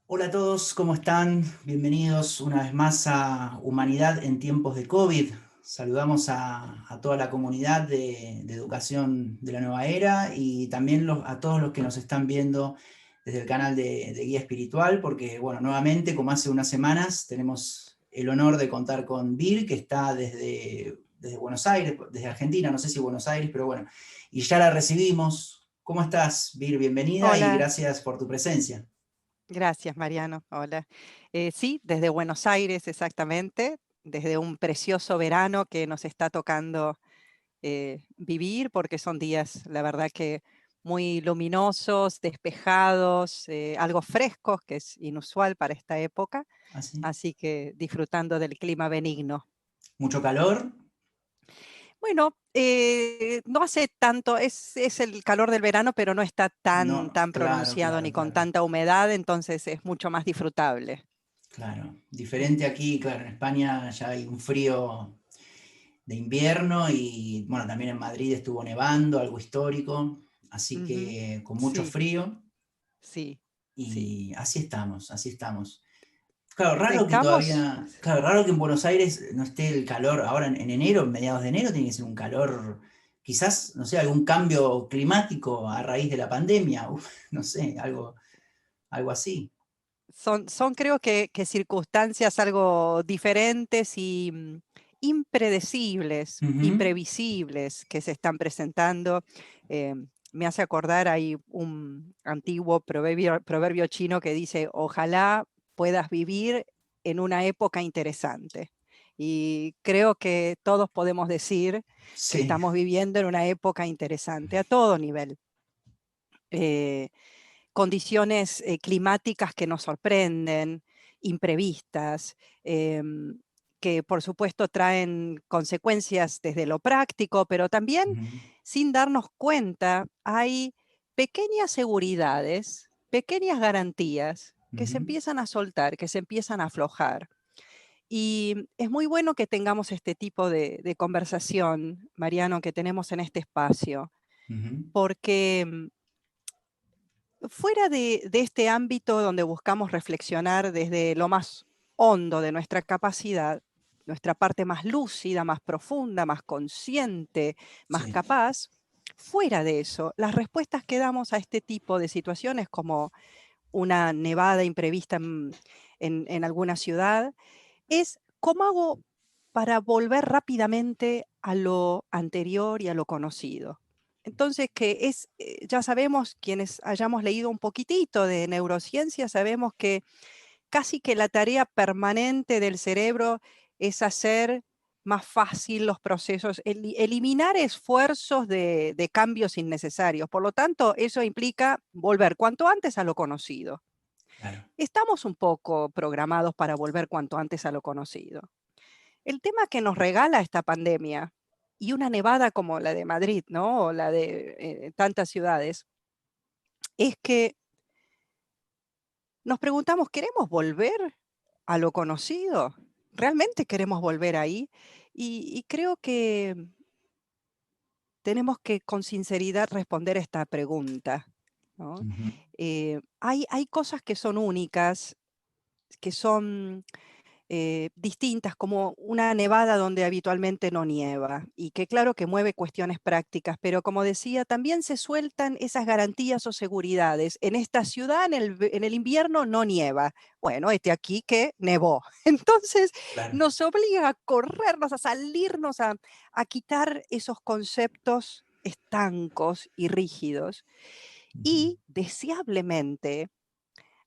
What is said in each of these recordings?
Hola a todos, ¿cómo están? Bienvenidos una vez más a Humanidad en tiempos de COVID. Saludamos a toda la comunidad de educación de la nueva era y también a todos los que nos están viendo desde el canal de Guía Espiritual, porque, bueno, nuevamente, como hace unas semanas, tenemos el honor de contar con Vir, que está desde Buenos Aires, desde Argentina, no sé si Buenos Aires, pero bueno, y ya la recibimos. ¿Cómo estás, Vir? Bienvenida y Hola, gracias por tu presencia. gracias Mariano, hola. Sí, desde Buenos Aires exactamente, desde un precioso verano que nos está tocando vivir, porque son días, la verdad que muy luminosos, despejados, algo frescos, que es inusual para esta época, ¿Así? así que disfrutando del clima benigno. Mucho calor. Bueno, no hace tanto, es el calor del verano, pero no está tan, No, tan claro, pronunciado claro, ni con claro, tanta humedad, entonces es mucho más disfrutable. claro. Diferente aquí, claro, en España ya hay un frío de invierno y bueno, también en Madrid estuvo nevando, algo histórico, así Ujú. que con mucho Sí, frío sí, sí. y así estamos, así estamos. Claro, raro que Estamos, todavía, claro, raro que en Buenos Aires no esté el calor, ahora en enero, en mediados de enero, tiene que ser un calor, quizás, no sé, algún cambio climático a raíz de la pandemia, uf, no sé, algo así. son creo que circunstancias algo diferentes y impredecibles, Ujú. imprevisibles que se están presentando. Me hace acordar, hay un antiguo proverbio chino que dice, ojalá puedas vivir en una época interesante. Y creo que todos podemos decir que Sí. estamos viviendo en una época interesante a todo nivel. Eh, Condiciones climáticas que nos sorprenden, imprevistas, que por supuesto traen consecuencias desde lo práctico, pero también Ujú, sin darnos cuenta hay pequeñas seguridades, pequeñas garantías que se ujú. empiezan a soltar, que se empiezan a aflojar. Y es muy bueno que tengamos este tipo de conversación, Mariano, que tenemos en este espacio, Ujú, porque fuera de este ámbito donde buscamos reflexionar desde lo más hondo de nuestra capacidad, nuestra parte más lúcida, más profunda, más consciente, más sí. capaz, fuera de eso, las respuestas que damos a este tipo de situaciones, como una nevada imprevista en alguna ciudad, es cómo hago para volver rápidamente a lo anterior y a lo conocido. Entonces, ya sabemos, quienes hayamos leído un poquitito de neurociencia, sabemos que casi que la tarea permanente del cerebro es hacer más fácil los procesos, eliminar esfuerzos de cambios innecesarios. Por lo tanto, eso implica volver cuanto antes a lo conocido. Claro. Estamos un poco programados para volver cuanto antes a lo conocido. El tema que nos regala esta pandemia y una nevada como la de Madrid, ¿no? O la de tantas ciudades, es que nos preguntamos, ¿queremos volver a lo conocido? ¿Realmente queremos volver ahí? Y creo que tenemos que con sinceridad responder esta pregunta, ¿no? Ujú. Hay cosas que son únicas, que son distintas, como una nevada donde habitualmente no nieva, y que claro que mueve cuestiones prácticas, pero como decía, también se sueltan esas garantías o seguridades. En esta ciudad, en el invierno no nieva. Bueno, este aquí que nevó. Entonces Claro. nos obliga a corrernos, a salirnos, a quitar esos conceptos estancos y rígidos Ujú, y deseablemente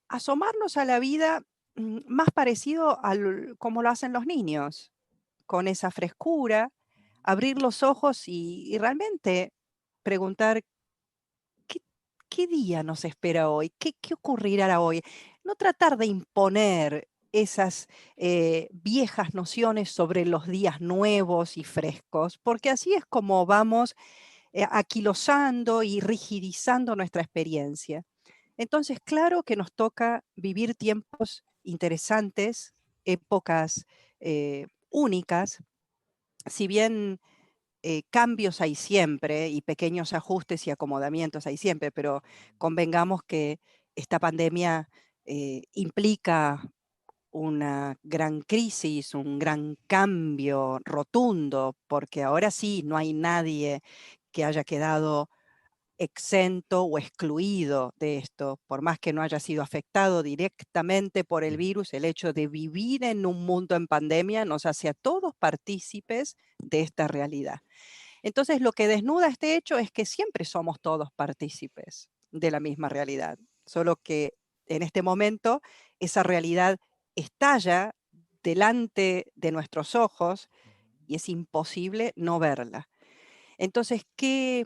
asomarnos a la vida, más parecido al como lo hacen los niños, con esa frescura, abrir los ojos y realmente preguntar: "¿Qué qué día nos espera hoy? ¿Qué ocurrirá hoy?". No tratar de imponer esas, viejas nociones sobre los días nuevos y frescos, porque así es como vamos, aquilosando y rigidizando nuestra experiencia. Entonces, claro que nos toca vivir tiempos interesantes, épocas únicas, si bien cambios hay siempre y pequeños ajustes y acomodamientos hay siempre, pero convengamos que esta pandemia implica una gran crisis, un gran cambio rotundo, porque ahora sí no hay nadie que haya quedado exento o excluido de esto, por más que no haya sido afectado directamente por el virus, el hecho de vivir en un mundo en pandemia nos hace a todos partícipes de esta realidad. Entonces, lo que desnuda este hecho es que siempre somos todos partícipes de la misma realidad, solo que en este momento esa realidad estalla delante de nuestros ojos y es imposible no verla. Entonces, ¿qué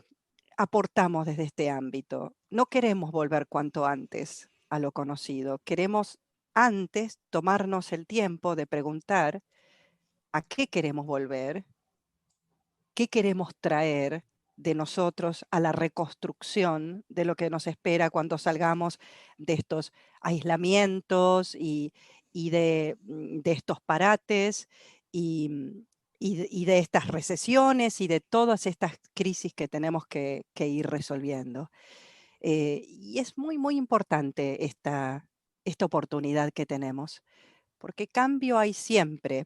aportamos desde este ámbito? No queremos volver cuanto antes a lo conocido, queremos antes tomarnos el tiempo de preguntar a qué queremos volver, qué queremos traer de nosotros a la reconstrucción de lo que nos espera cuando salgamos de estos aislamientos y de estos parates y, y de estas recesiones y de todas estas crisis que tenemos que ir resolviendo. Y es muy, muy importante esta oportunidad que tenemos, porque cambio hay siempre,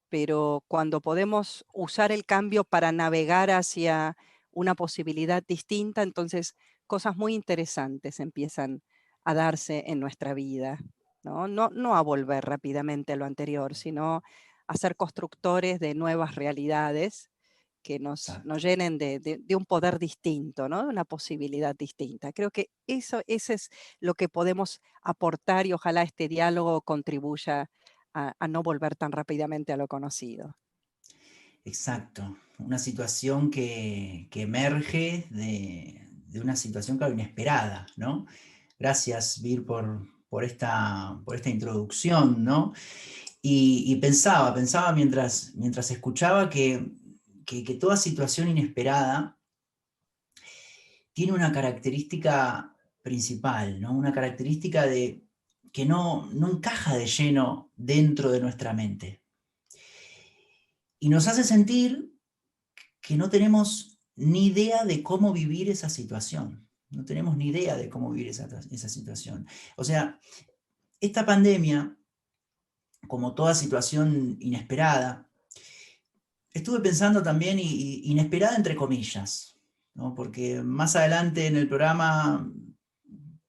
pero cuando podemos usar el cambio para navegar hacia una posibilidad distinta, entonces cosas muy interesantes empiezan a darse en nuestra vida, ¿no? No a volver rápidamente a lo anterior, sino a ser constructores de nuevas realidades que nos Exacto. llenen de un poder distinto, ¿no? De una posibilidad distinta. Creo que eso es lo que podemos aportar y ojalá este diálogo contribuya a no volver tan rápidamente a lo conocido. Exacto. Una situación que emerge de una situación, claro, inesperada, ¿no? Gracias, Vir, por esta introducción, ¿no? Y pensaba mientras escuchaba que toda situación inesperada tiene una característica principal, ¿no? Una característica de que no encaja de lleno dentro de nuestra mente. Y nos hace sentir que no tenemos ni idea de cómo vivir esa situación. No tenemos ni idea de cómo vivir esa situación. O sea, esta pandemia, como toda situación inesperada, estuve pensando también, inesperada entre comillas, ¿no? Porque más adelante en el programa,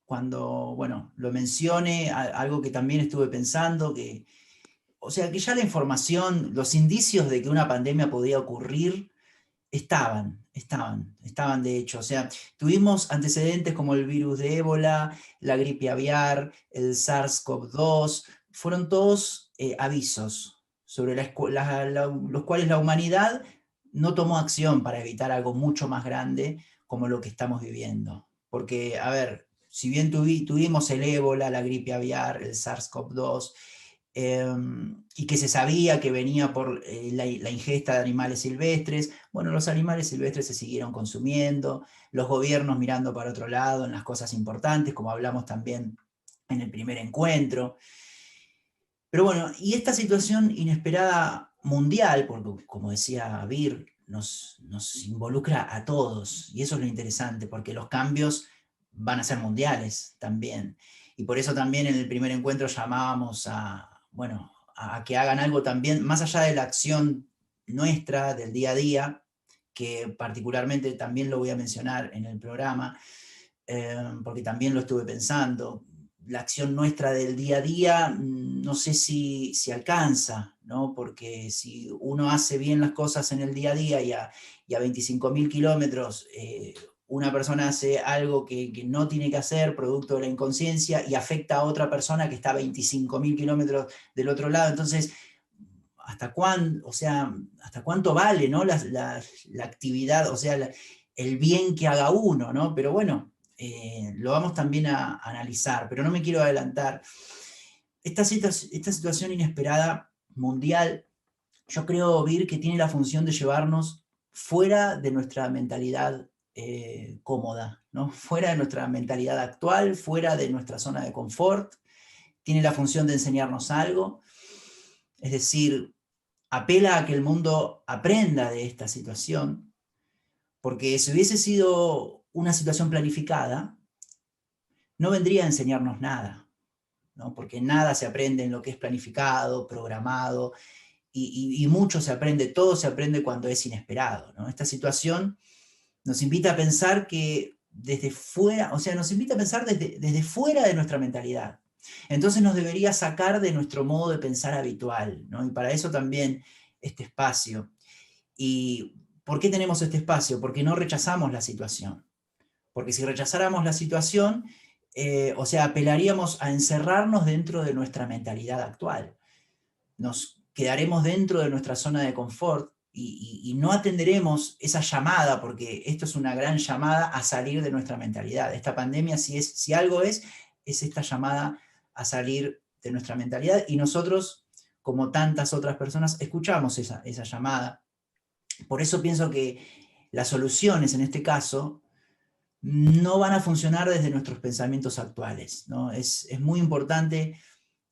cuando, bueno, lo mencione, algo que también estuve pensando, o sea, que ya la información, los indicios de que una pandemia podía ocurrir, estaban de hecho. O sea, tuvimos antecedentes como el virus de ébola, la gripe aviar, el SARS-CoV-2, fueron todos avisos sobre los cuales la humanidad no tomó acción para evitar algo mucho más grande como lo que estamos viviendo. Porque, a ver, si bien tuvimos el ébola, la gripe aviar, el SARS-CoV-2, y que se sabía que venía por la ingesta de animales silvestres. Bueno, los animales silvestres se siguieron consumiendo, los gobiernos mirando para otro lado en las cosas importantes, como hablamos también en el primer encuentro. Pero bueno, y esta situación inesperada mundial, porque como decía Vir, nos involucra a todos, y eso es lo interesante, porque los cambios van a ser mundiales también. Y por eso también en el primer encuentro llamábamos bueno, a que hagan algo también, más allá de la acción nuestra del día a día, que particularmente también lo voy a mencionar en el programa, porque también lo estuve pensando. La acción nuestra del día a día, no sé si alcanza, ¿no? Porque si uno hace bien las cosas en el día a día y a 25.000 kilómetros, una persona hace algo que no tiene que hacer, producto de la inconsciencia, y afecta a otra persona que está a 25.000 kilómetros del otro lado. Entonces, o sea, ¿hasta cuánto vale, ¿no? La actividad, o sea, el bien que haga uno, ¿no? Pero bueno, lo vamos también a analizar, pero no me quiero adelantar. Esta situación inesperada mundial, yo creo, Vir, que tiene la función de llevarnos fuera de nuestra mentalidad cómoda, ¿no? Fuera de nuestra mentalidad actual, fuera de nuestra zona de confort. Tiene la función de enseñarnos algo, es decir, apela a que el mundo aprenda de esta situación, porque si hubiese sido una situación planificada, no vendría a enseñarnos nada. ¿no? Porque nada se aprende en lo que es planificado, programado, y mucho se aprende, todo se aprende cuando es inesperado, ¿no? Esta situación nos invita a pensar que desde fuera, o sea, nos invita a pensar desde fuera de nuestra mentalidad. Entonces nos debería sacar de nuestro modo de pensar habitual, ¿no? Y para eso también este espacio. ¿Y por qué tenemos este espacio? Porque no rechazamos la situación. Porque si rechazáramos la situación, o sea, apelaríamos a encerrarnos dentro de nuestra mentalidad actual. Nos quedaremos dentro de nuestra zona de confort y no atenderemos esa llamada, porque esto es una gran llamada a salir de nuestra mentalidad. Esta pandemia, si algo es esta llamada a salir de nuestra mentalidad, y nosotros, como tantas otras personas, escuchamos esa llamada. Por eso pienso que las soluciones en este caso no van a funcionar desde nuestros pensamientos actuales, ¿no? Es muy importante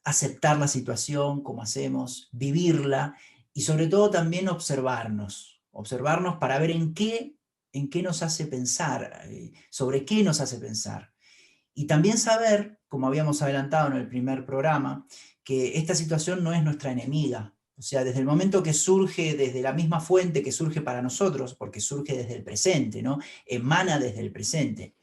aceptar la situación, como hacemos, vivirla y sobre todo también observarnos para ver en qué nos hace pensar, sobre qué nos hace pensar. Y también saber, como habíamos adelantado en el primer programa, que esta situación no es nuestra enemiga. O sea, desde el momento que surge desde la misma fuente que surge para nosotros, porque surge desde el presente, ¿no? Emana desde el presente.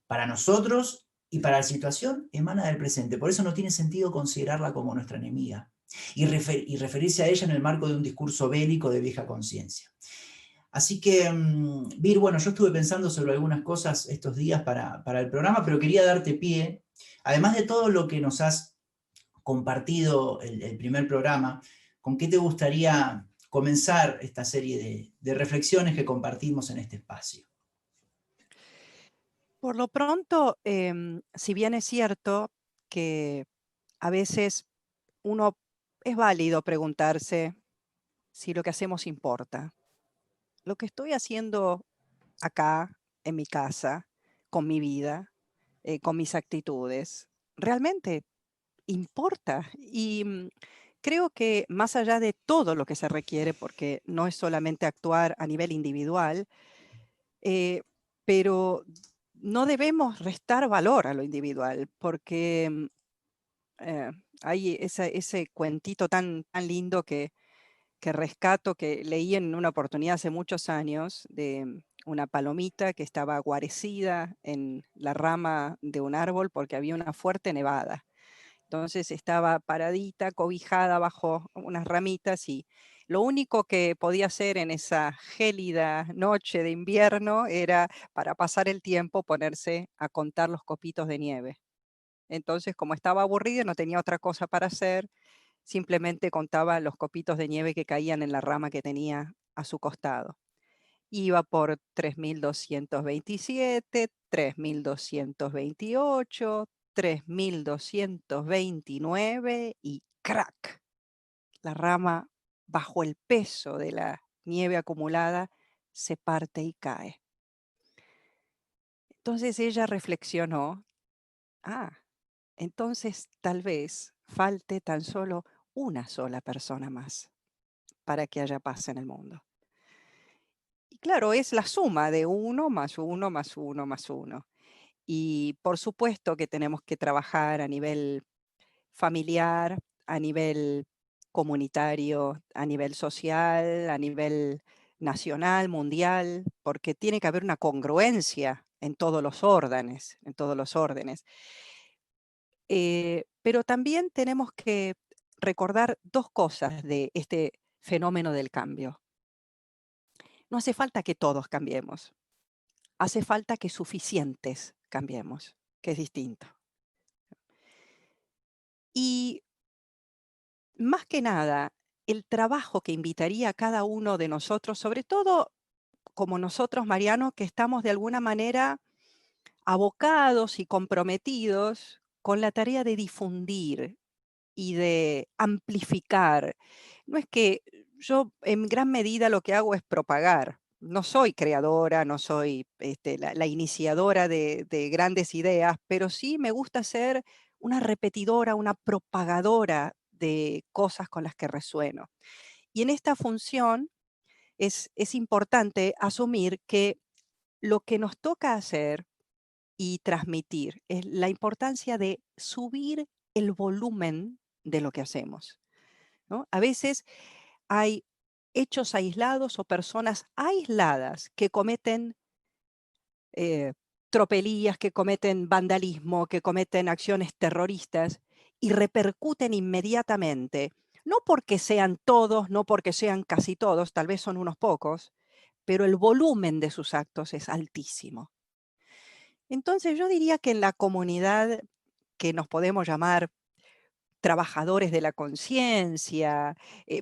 Para nosotros y para la situación, emana del presente. Por eso no tiene sentido considerarla como nuestra enemiga y referirse a ella en el marco de un discurso bélico de vieja conciencia. Así que, Vir, bueno, yo estuve pensando sobre algunas cosas estos días para el programa, pero quería darte pie, además de todo lo que nos has compartido el primer programa, ¿con qué te gustaría comenzar esta serie de reflexiones que compartimos en este espacio? Por lo pronto, si bien es cierto que a veces uno es válido preguntarse si lo que hacemos importa. Lo que estoy haciendo acá, en mi casa, con mi vida, con mis actitudes, realmente importa. Y creo que más allá de todo lo que se requiere, porque no es solamente actuar a nivel individual, eh, pero no debemos restar valor a lo individual, porque eh, hay ese cuentito tan lindo que rescato, que leí en una oportunidad hace muchos años, de una palomita que estaba guarecida en la rama de un árbol porque había una fuerte nevada. Entonces estaba paradita, cobijada bajo unas ramitas, y lo único que podía hacer en esa gélida noche de invierno era, para pasar el tiempo, ponerse a contar los copitos de nieve. Entonces, como estaba aburrida, no tenía otra cosa para hacer, simplemente contaba los copitos de nieve que caían en la rama que tenía a su costado. Iba por 3227, 3228, 3229 y ¡crack! La rama, bajo el peso de la nieve acumulada, se parte y cae. Entonces ella reflexionó, ah, entonces tal vez falte tan solo una sola persona más para que haya paz en el mundo. Y claro, es la suma de uno más uno más uno más uno. Y por supuesto que tenemos que trabajar a nivel familiar, a nivel comunitario, a nivel social, a nivel nacional, mundial, porque tiene que haber una congruencia en todos los órdenes, en todos los órdenes. Pero también tenemos que recordar dos cosas de este fenómeno del cambio. No hace falta que todos cambiemos, hace falta que suficientes cambiemos, que es distinto. Y más que nada, el trabajo que invitaría a cada uno de nosotros, sobre todo como nosotros, Mariano, que estamos de alguna manera abocados y comprometidos con la tarea de difundir y de amplificar. No es que yo en gran medida lo que hago es propagar. No soy creadora, no soy la iniciadora de grandes ideas, pero sí me gusta ser una repetidora, una propagadora de cosas con las que resueno. Y en esta función es importante asumir que lo que nos toca hacer y transmitir es la importancia de subir el volumen de lo que hacemos, ¿no? A veces hay hechos aislados o personas aisladas que cometen eh, tropelías, que cometen vandalismo, que cometen acciones terroristas y repercuten inmediatamente, no porque sean todos, no porque sean casi todos, tal vez son unos pocos, pero el volumen de sus actos es altísimo. Entonces yo diría que en la comunidad que nos podemos llamar trabajadores de la conciencia,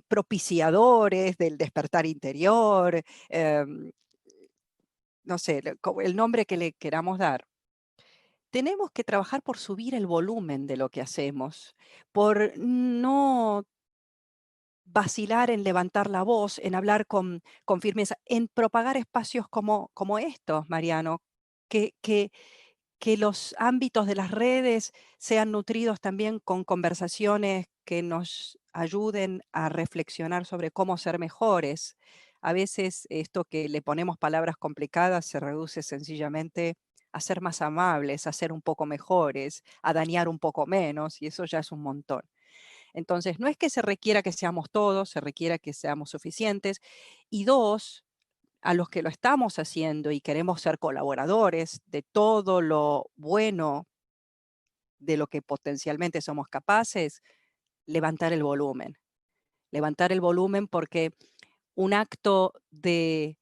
propiciadores del despertar interior, no sé, el nombre que le queramos dar. Tenemos que trabajar por subir el volumen de lo que hacemos, por no vacilar en levantar la voz, en hablar con firmeza, en propagar espacios como estos, Mariano, que que los ámbitos de las redes sean nutridos también con conversaciones que nos ayuden a reflexionar sobre cómo ser mejores. A veces esto que le ponemos palabras complicadas se reduce sencillamente a ser más amables, a ser un poco mejores, a dañar un poco menos, y eso ya es un montón. Entonces, no es que se requiera que seamos todos, se requiera que seamos suficientes. Y dos, a los que lo estamos haciendo y queremos ser colaboradores de todo lo bueno de lo que potencialmente somos capaces, levantar el volumen. Levantar el volumen porque un acto de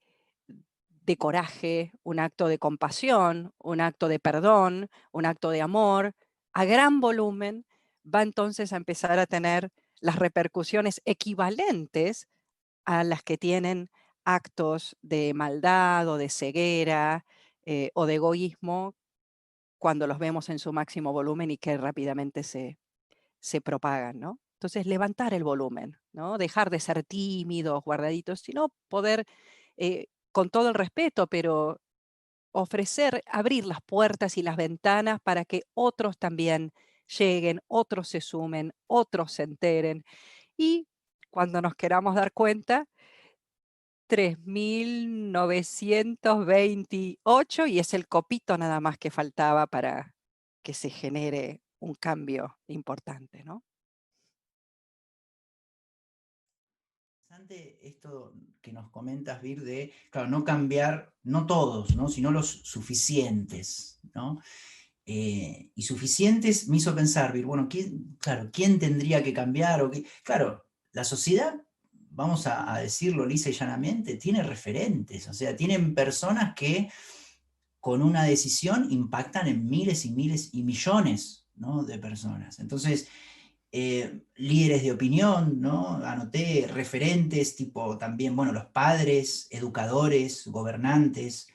coraje, un acto de compasión, un acto de perdón, un acto de amor, a gran volumen, va entonces a empezar a tener las repercusiones equivalentes a las que tienen actos de maldad o de ceguera o de egoísmo cuando los vemos en su máximo volumen y que rápidamente se propagan, ¿no? Entonces, levantar el volumen, ¿no? Dejar de ser tímidos, guardaditos, sino poder, con todo el respeto, pero ofrecer, abrir las puertas y las ventanas para que otros también lleguen, otros se sumen, otros se enteren. Y cuando nos queramos dar cuenta, 3928 y es el copito nada más que faltaba para que se genere un cambio importante, ¿no? Interesante esto que nos comentas, Vir, de, claro, no cambiar, no todos, ¿no? Sino los suficientes, ¿no? Y suficientes me hizo pensar, Vir, bueno, claro, ¿quién tendría que cambiar? Claro, la sociedad, vamos a decirlo lisa y llanamente, tiene referentes, o sea, tienen personas que con una decisión impactan en miles y miles y millones, ¿no? De personas. Entonces, líderes de opinión, ¿no? Anoté referentes tipo también, bueno, los padres, educadores, gobernantes,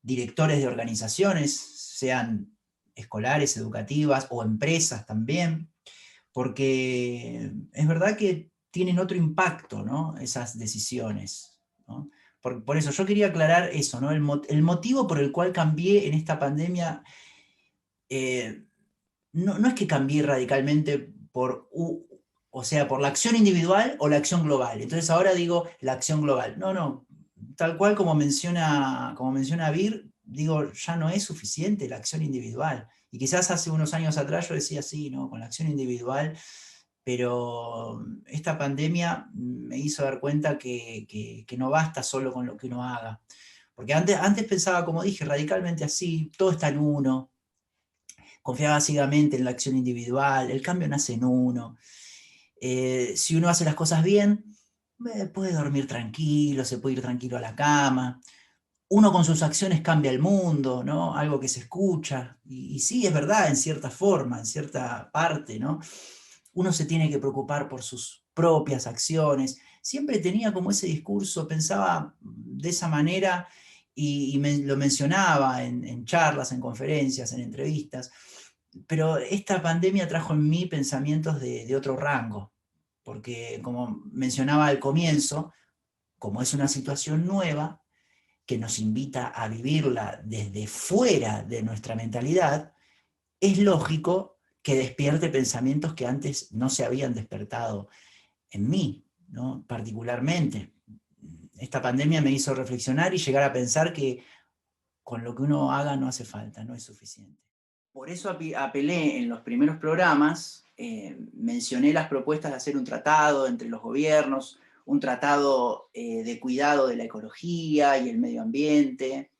directores de organizaciones, sean escolares, educativas o empresas también, porque es verdad que tienen otro impacto, ¿no? Esas decisiones, ¿no? Por eso yo quería aclarar eso, ¿no? El motivo por el cual cambié en esta pandemia eh, no es que cambié radicalmente o sea, por la acción individual o la acción global. Entonces ahora digo la acción global. No, tal cual como menciona Vir, digo, ya no es suficiente la acción individual. Y quizás hace unos años atrás yo decía, sí, ¿no? Con la acción individual, pero esta pandemia me hizo dar cuenta que no basta solo con lo que uno haga. Porque antes pensaba, como dije, radicalmente así, todo está en uno, confiaba ciegamente en la acción individual, el cambio nace en uno. Si uno hace las cosas bien, puede dormir tranquilo, se puede ir tranquilo a la cama. Uno con sus acciones cambia el mundo, ¿no? Algo que se escucha. Y sí, es verdad, en cierta forma, en cierta parte, ¿no? Uno se tiene que preocupar por sus propias acciones. Siempre tenía como ese discurso, pensaba de esa manera y lo mencionaba en charlas, en conferencias, en entrevistas, pero esta pandemia trajo en mí pensamientos de otro rango, porque como mencionaba al comienzo, como es una situación nueva que nos invita a vivirla desde fuera de nuestra mentalidad, es lógico que despierte pensamientos que antes no se habían despertado en mí, ¿no? Particularmente. Esta pandemia me hizo reflexionar y llegar a pensar que con lo que uno haga no hace falta, no es suficiente. Por eso apelé en los primeros programas, mencioné las propuestas de hacer un tratado entre los gobiernos, un tratado de cuidado de la ecología y el medio ambiente,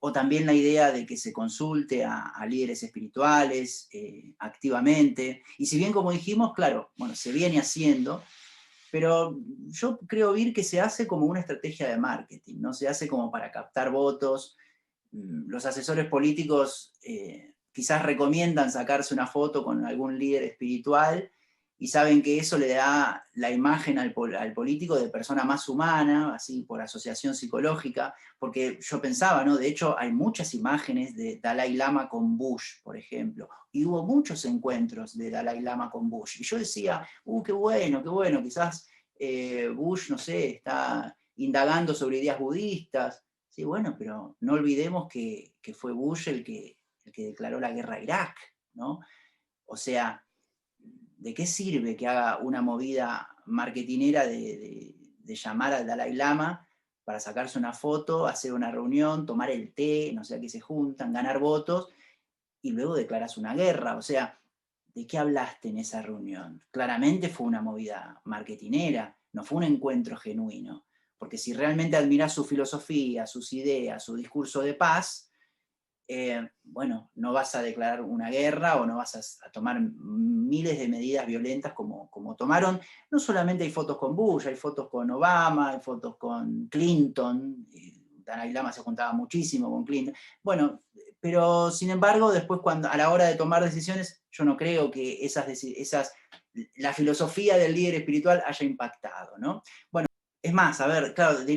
o también la idea de que se consulte a líderes espirituales activamente. Y si bien, como dijimos, claro, bueno, se viene haciendo, pero yo creo, Vir, que se hace como una estrategia de marketing, no se hace como para captar votos. Los asesores políticos quizás recomiendan sacarse una foto con algún líder espiritual y saben que eso le da la imagen al político de persona más humana, así por asociación psicológica, porque yo pensaba, ¿no? De hecho, hay muchas imágenes de Dalai Lama con Bush, por ejemplo, y hubo muchos encuentros de Dalai Lama con Bush, y yo decía, qué bueno, quizás Bush, no sé, está indagando sobre ideas budistas. Sí, bueno, pero no olvidemos que fue Bush el que declaró la guerra a Irak, ¿no? O sea, ¿de qué sirve que haga una movida marketinera de llamar al Dalai Lama para sacarse una foto, hacer una reunión, tomar el té, no sé a qué se juntan, ganar votos, y luego declaras una guerra? O sea, ¿de qué hablaste en esa reunión? Claramente fue una movida marketinera, no fue un encuentro genuino. Porque si realmente admiras su filosofía, sus ideas, su discurso de paz, bueno, no vas a declarar una guerra o no vas a tomar miles de medidas violentas como tomaron. No solamente hay fotos con Bush, hay fotos con Obama, hay fotos con Clinton. Dalai Lama se juntaba muchísimo con Clinton. Bueno, pero sin embargo, después a la hora de tomar decisiones, yo no creo que la filosofía del líder espiritual haya impactado, ¿no? Bueno, es más, a ver, claro, de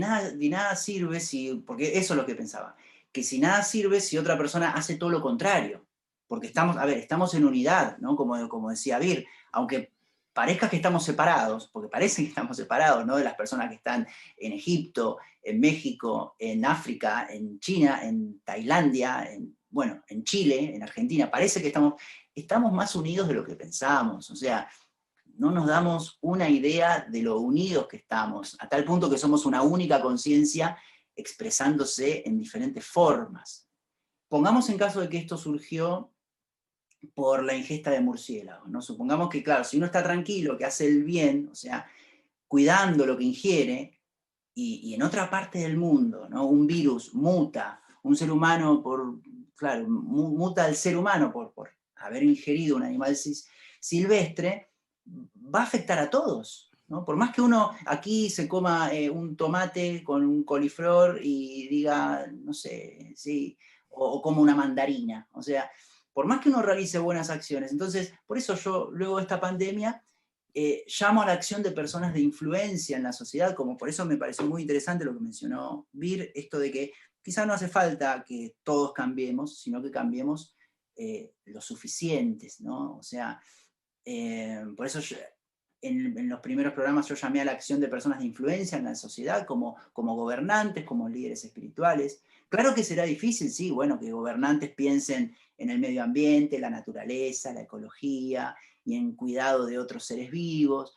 nada sirve porque eso es lo que pensaba, que si nada sirve si otra persona hace todo lo contrario, porque estamos en unidad, ¿no? Como decía Vir, aunque parezca que estamos separados, porque parece que estamos separados, ¿no? De las personas que están en Egipto, en México, en África, en China, en Tailandia, bueno, en Chile, en Argentina, parece que estamos más unidos de lo que pensamos, o sea, no nos damos una idea de lo unidos que estamos, a tal punto que somos una única conciencia expresándose en diferentes formas. Pongamos en caso de que esto surgió por la ingesta de murciélagos, ¿no? Supongamos que, claro, si uno está tranquilo, que hace el bien, o sea, cuidando lo que ingiere, y en otra parte del mundo, ¿no? Un virus muta, un ser humano claro, muta al ser humano por haber ingerido un animal silvestre, va a afectar a todos, ¿no? Por más que uno aquí se coma un tomate con un coliflor y diga, no sé, sí, o como una mandarina, o sea, por más que uno realice buenas acciones. Entonces, por eso yo, luego de esta pandemia, llamo a la acción de personas de influencia en la sociedad, como por eso me pareció muy interesante lo que mencionó Vir, esto de que quizás no hace falta que todos cambiemos, sino que cambiemos lo suficientes, ¿no? O sea, por eso en los primeros programas yo llamé a la acción de personas de influencia en la sociedad, como gobernantes, como líderes espirituales. Claro que será difícil, sí, bueno, que gobernantes piensen en el medio ambiente, la naturaleza, la ecología y en cuidado de otros seres vivos,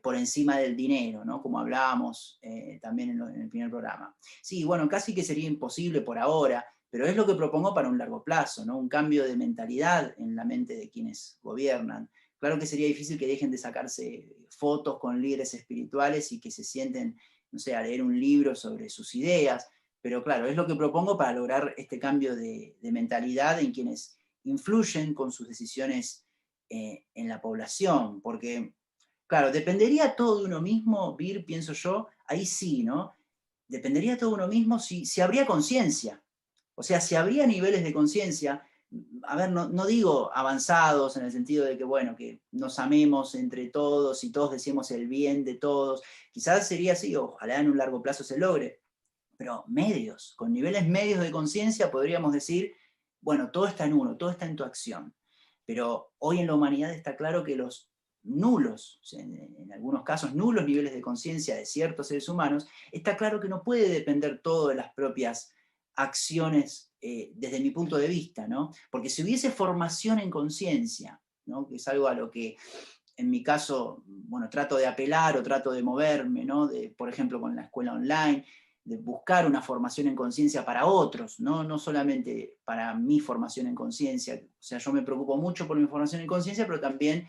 por encima del dinero, ¿no? Como hablábamos también en el primer programa. Sí, bueno, casi que sería imposible por ahora, pero es lo que propongo para un largo plazo, ¿no? Un cambio de mentalidad en la mente de quienes gobiernan. Claro que sería difícil que dejen de sacarse fotos con líderes espirituales y que se sienten, no sé, a leer un libro sobre sus ideas, pero claro, es lo que propongo para lograr este cambio de mentalidad en quienes influyen con sus decisiones en la población, porque, claro, dependería todo de uno mismo, Vir, pienso yo, ahí sí, ¿no? Dependería todo de uno mismo si habría conciencia, o sea, si habría niveles de conciencia, a ver, no digo avanzados en el sentido de que, bueno, que nos amemos entre todos y todos decimos el bien de todos, quizás sería así, ojalá en un largo plazo se logre, pero medios, con niveles medios de conciencia podríamos decir, bueno, todo está en uno, todo está en tu acción, pero hoy en la humanidad está claro que los nulos, o sea, en algunos casos nulos niveles de conciencia de ciertos seres humanos, está claro que no puede depender todo de las propias acciones desde mi punto de vista, ¿no? Porque si hubiese formación en conciencia, ¿no? Que es algo a lo que en mi caso, bueno, trato de apelar o trato de moverme, ¿no? Por ejemplo, con la escuela online, de buscar una formación en conciencia para otros, ¿no? No solamente para mi formación en conciencia. O sea, yo me preocupo mucho por mi formación en conciencia, pero también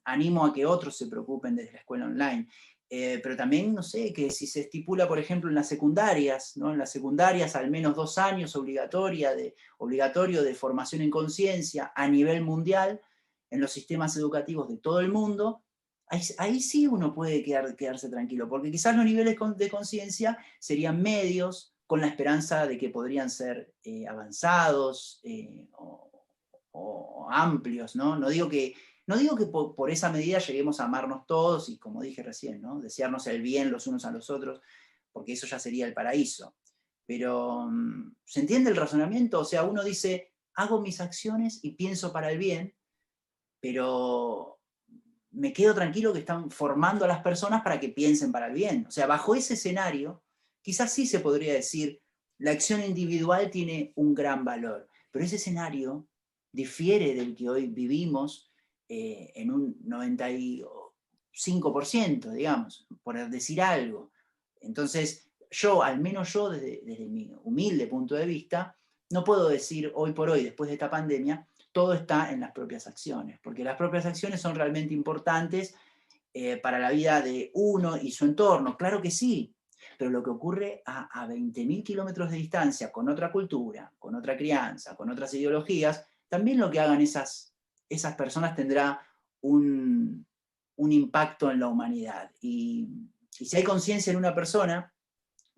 animo a que otros se preocupen desde la escuela online. Pero también, no sé, que si se estipula, por ejemplo, en las secundarias, ¿no? En las secundarias al menos 2 años obligatorio de formación en conciencia a nivel mundial, en los sistemas educativos de todo el mundo, ahí sí uno puede quedarse tranquilo, porque quizás los niveles de conciencia serían medios, con la esperanza de que podrían ser avanzados o amplios, ¿no? No digo que por esa medida lleguemos a amarnos todos y, como dije recién, ¿no? Desearnos el bien los unos a los otros, porque eso ya sería el paraíso. Pero, ¿se entiende el razonamiento? O sea, uno dice, hago mis acciones y pienso para el bien, pero me quedo tranquilo que están formando a las personas para que piensen para el bien. O sea, bajo ese escenario, quizás sí se podría decir, la acción individual tiene un gran valor, pero ese escenario difiere del que hoy vivimos en un 95%, digamos, por decir algo. Entonces, al menos yo, desde mi humilde punto de vista, no puedo decir hoy por hoy, después de esta pandemia, todo está en las propias acciones, porque las propias acciones son realmente importantes para la vida de uno y su entorno, claro que sí, pero lo que ocurre a 20.000 kilómetros de distancia, con otra cultura, con otra crianza, con otras ideologías, también lo que hagan esas personas tendrá un impacto en la humanidad. Y si hay conciencia en una persona,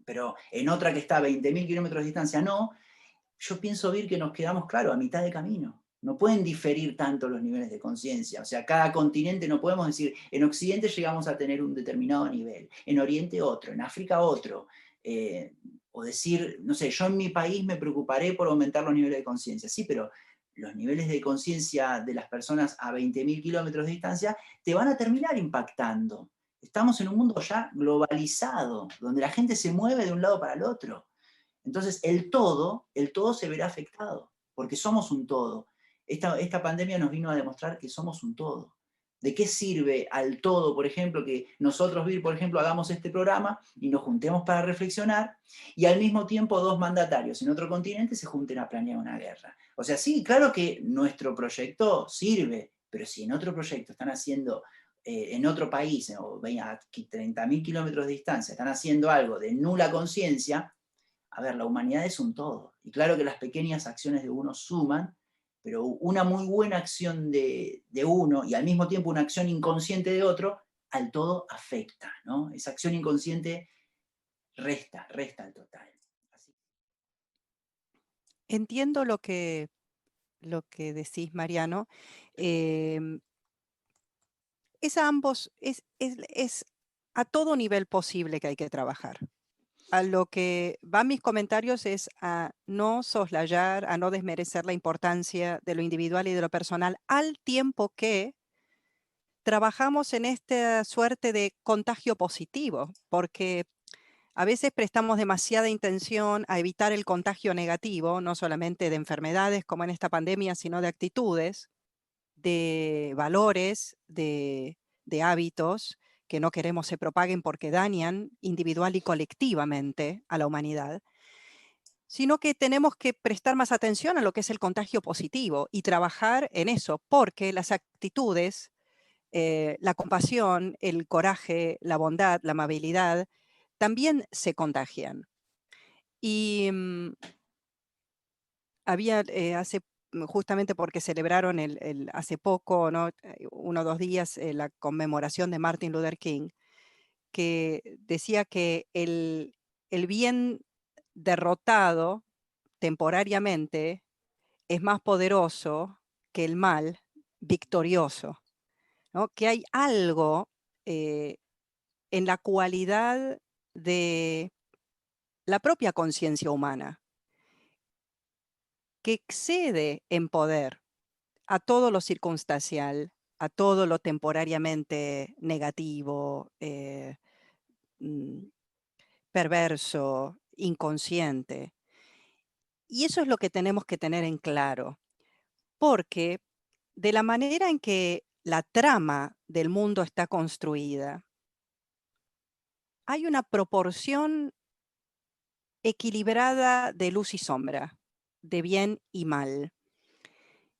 pero en otra que está a 20.000 kilómetros de distancia no, yo pienso, Vir, que nos quedamos, claro, a mitad de camino. No pueden diferir tanto los niveles de conciencia. O sea, cada continente no podemos decir, en Occidente llegamos a tener un determinado nivel, en Oriente otro, en África otro. O decir, no sé, yo en mi país me preocuparé por aumentar los niveles de conciencia. Sí, pero los niveles de conciencia de las personas a 20.000 kilómetros de distancia te van a terminar impactando. Estamos en un mundo ya globalizado, donde la gente se mueve de un lado para el otro. Entonces, el todo se verá afectado, porque somos un todo. Esta pandemia nos vino a demostrar que somos un todo. ¿De qué sirve al todo, por ejemplo, que nosotros, Vir, por ejemplo, hagamos este programa y nos juntemos para reflexionar y al mismo tiempo 2 mandatarios en otro continente se junten a planear una guerra? O sea, sí, claro que nuestro proyecto sirve, pero si en otro proyecto están haciendo, en otro país, o a 30.000 kilómetros de distancia, están haciendo algo de nula conciencia, a ver, la humanidad es un todo. Y claro que las pequeñas acciones de uno suman, pero una muy buena acción de uno y al mismo tiempo una acción inconsciente de otro, al todo afecta, ¿no? Esa acción inconsciente resta al total. Así. Entiendo lo que decís, Mariano. Em, es a ambos, es a todo nivel posible que hay que trabajar. A lo que van mis comentarios es a no soslayar, a no desmerecer la importancia de lo individual y de lo personal, al tiempo que trabajamos en esta suerte de contagio positivo, porque a veces prestamos demasiada intención a evitar el contagio negativo, no solamente de enfermedades como en esta pandemia, sino de actitudes, de valores, de hábitos que no queremos se propaguen porque dañan individual y colectivamente a la humanidad, sino que tenemos que prestar más atención a lo que es el contagio positivo y trabajar en eso, porque las actitudes, la compasión, el coraje, la bondad, la amabilidad, también se contagian. Y había justamente porque celebraron hace poco, ¿no? 1 o 2 días, la conmemoración de Martin Luther King, que decía que el bien derrotado temporariamente es más poderoso que el mal victorioso, ¿no? Que hay algo en la cualidad de la propia conciencia humana que excede en poder a todo lo circunstancial, a todo lo temporariamente negativo, mm, perverso, inconsciente. Y eso es lo que tenemos que tener en claro, porque de la manera en que la trama del mundo está construida, hay una proporción equilibrada de luz y sombra, de bien y mal.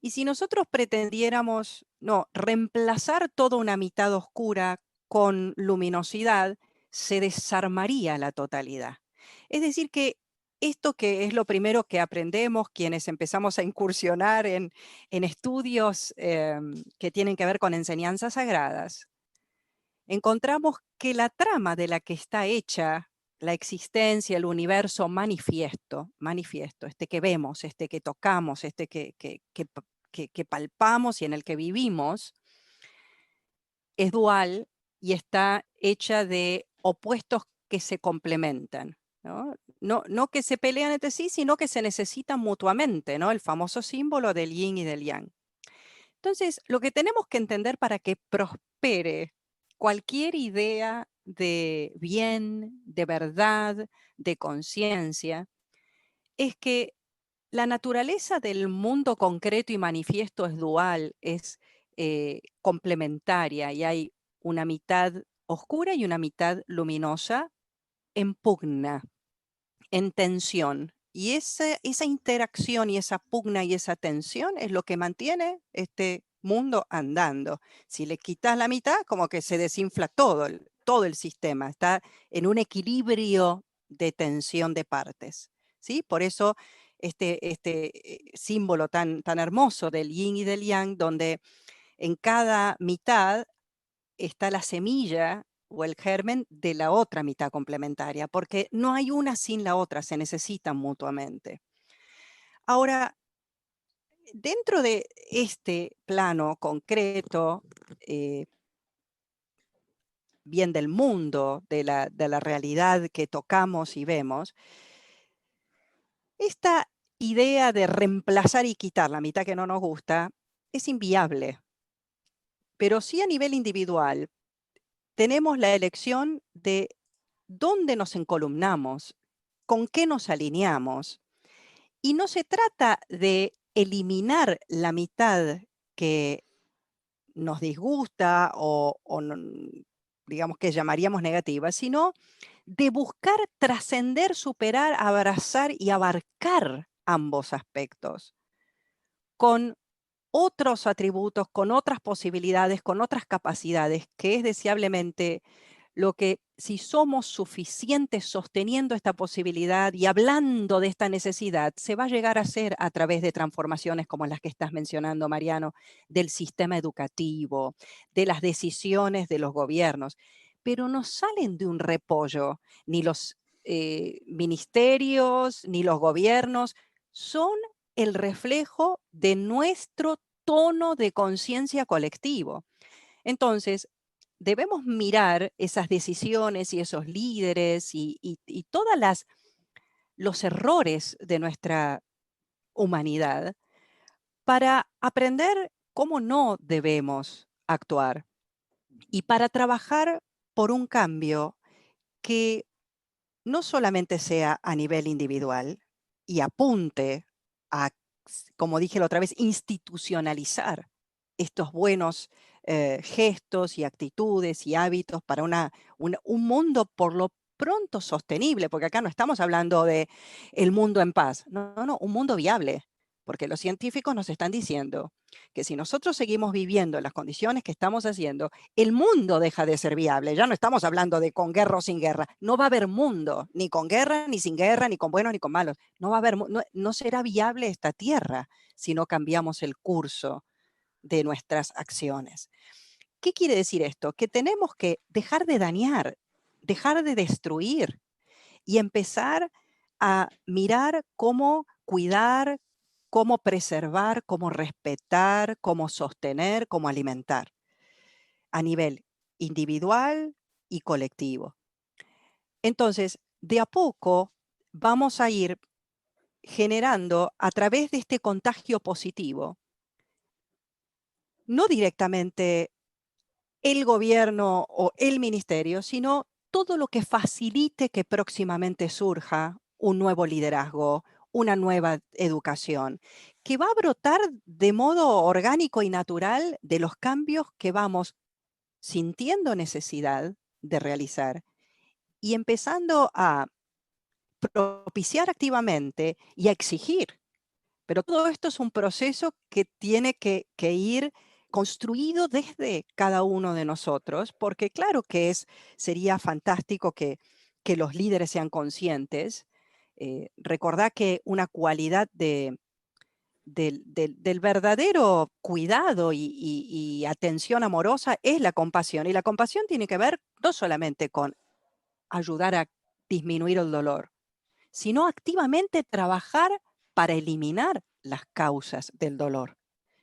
Y si nosotros pretendiéramos, no, reemplazar toda una mitad oscura con luminosidad, se desarmaría la totalidad. Es decir, que esto que es lo primero que aprendemos quienes empezamos a incursionar en estudios que tienen que ver con enseñanzas sagradas, encontramos que la trama de la que está hecha la existencia, el universo manifiesto, manifiesto, este que vemos, este que tocamos, este que palpamos y en el que vivimos, es dual y está hecha de opuestos que se complementan, ¿no? No que se pelean entre sí, sino que se necesitan mutuamente, ¿no? El famoso símbolo del yin y del yang. Entonces, lo que tenemos que entender para que prospere cualquier idea de bien, de verdad, de conciencia, es que la naturaleza del mundo concreto y manifiesto es dual, es complementaria y hay una mitad oscura y una mitad luminosa en pugna, en tensión. Y esa interacción y esa pugna y esa tensión es lo que mantiene este mundo andando. Si le quitas la mitad, como que se desinfla todo el sistema. Está en un equilibrio de tensión de partes, ¿sí? Por eso este símbolo tan hermoso del yin y del yang, donde en cada mitad está la semilla o el germen de la otra mitad complementaria, porque no hay una sin la otra, se necesitan mutuamente. Ahora, dentro de este plano concreto, bien del mundo, de la realidad que tocamos y vemos, esta idea de reemplazar y quitar la mitad que no nos gusta es inviable, pero sí a nivel individual tenemos la elección de dónde nos encolumnamos, con qué nos alineamos. Y no se trata de eliminar la mitad que nos disgusta o digamos que llamaríamos negativa, sino de buscar trascender, superar, abrazar y abarcar ambos aspectos con otros atributos, con otras posibilidades, con otras capacidades, que es deseablemente lo que, si somos suficientes sosteniendo esta posibilidad y hablando de esta necesidad, se va a llegar a hacer a través de transformaciones como las que estás mencionando, Mariano, del sistema educativo, de las decisiones de los gobiernos, pero no salen de un repollo, ni los ministerios, ni los gobiernos, son el reflejo de nuestro tono de conciencia colectivo. Entonces, debemos mirar esas decisiones y esos líderes y todos los errores de nuestra humanidad para aprender cómo no debemos actuar y para trabajar por un cambio que no solamente sea a nivel individual y apunte a, como dije la otra vez, institucionalizar estos buenos gestos y actitudes y hábitos para un mundo por lo pronto sostenible, porque acá no estamos hablando de el mundo en paz, no, un mundo viable, porque los científicos nos están diciendo que si nosotros seguimos viviendo en las condiciones que estamos haciendo, el mundo deja de ser viable. Ya no estamos hablando de con guerra o sin guerra. No va a haber mundo, ni con guerra, ni sin guerra, ni con buenos, ni con malos. No va a haber, no será viable esta tierra si no cambiamos el curso de nuestras acciones. ¿Qué quiere decir esto? Que tenemos que dejar de dañar, dejar de destruir y empezar a mirar cómo cuidar, cómo preservar, cómo respetar, cómo sostener, cómo alimentar a nivel individual y colectivo. Entonces, de a poco vamos a ir generando a través de este contagio positivo, no directamente el gobierno o el ministerio, sino todo lo que facilite que próximamente surja un nuevo liderazgo, una nueva educación, que va a brotar de modo orgánico y natural de los cambios que vamos sintiendo necesidad de realizar y empezando a propiciar activamente y a exigir. Pero todo esto es un proceso que tiene que ir construido desde cada uno de nosotros, porque claro que sería fantástico que los líderes sean conscientes. Recordá que una cualidad del verdadero cuidado y atención amorosa es la compasión. Y la compasión tiene que ver no solamente con ayudar a disminuir el dolor, sino activamente trabajar para eliminar las causas del dolor.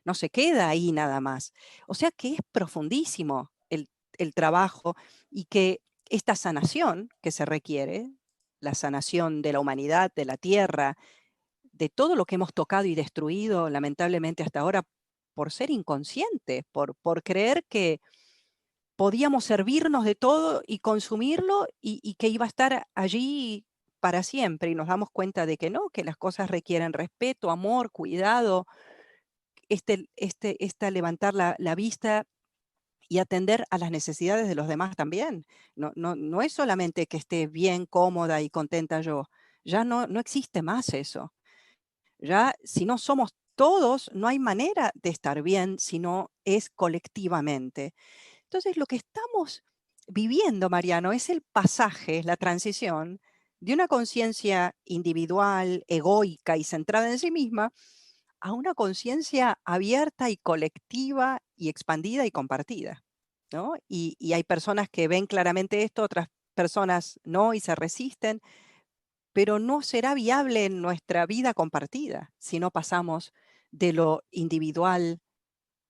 No se queda ahí nada más. O sea que es profundísimo el trabajo y que esta sanación que se requiere, la sanación de la humanidad, de la tierra, de todo lo que hemos tocado y destruido lamentablemente hasta ahora por ser inconscientes, por creer que podíamos servirnos de todo y consumirlo y que iba a estar allí para siempre. Y nos damos cuenta de que no, que las cosas requieren respeto, amor, cuidado, esta levantar la vista y atender a las necesidades de los demás también. No es solamente que esté bien, cómoda y contenta yo. Ya no existe más eso. Ya si no somos todos, no hay manera de estar bien si no es colectivamente. Entonces, lo que estamos viviendo, Mariano, es el pasaje, la transición de una conciencia individual, egoica y centrada en sí misma, a una conciencia abierta y colectiva y expandida y compartida, ¿no? Y hay personas que ven claramente esto, otras personas no y se resisten, pero no será viable en nuestra vida compartida si no pasamos de lo individual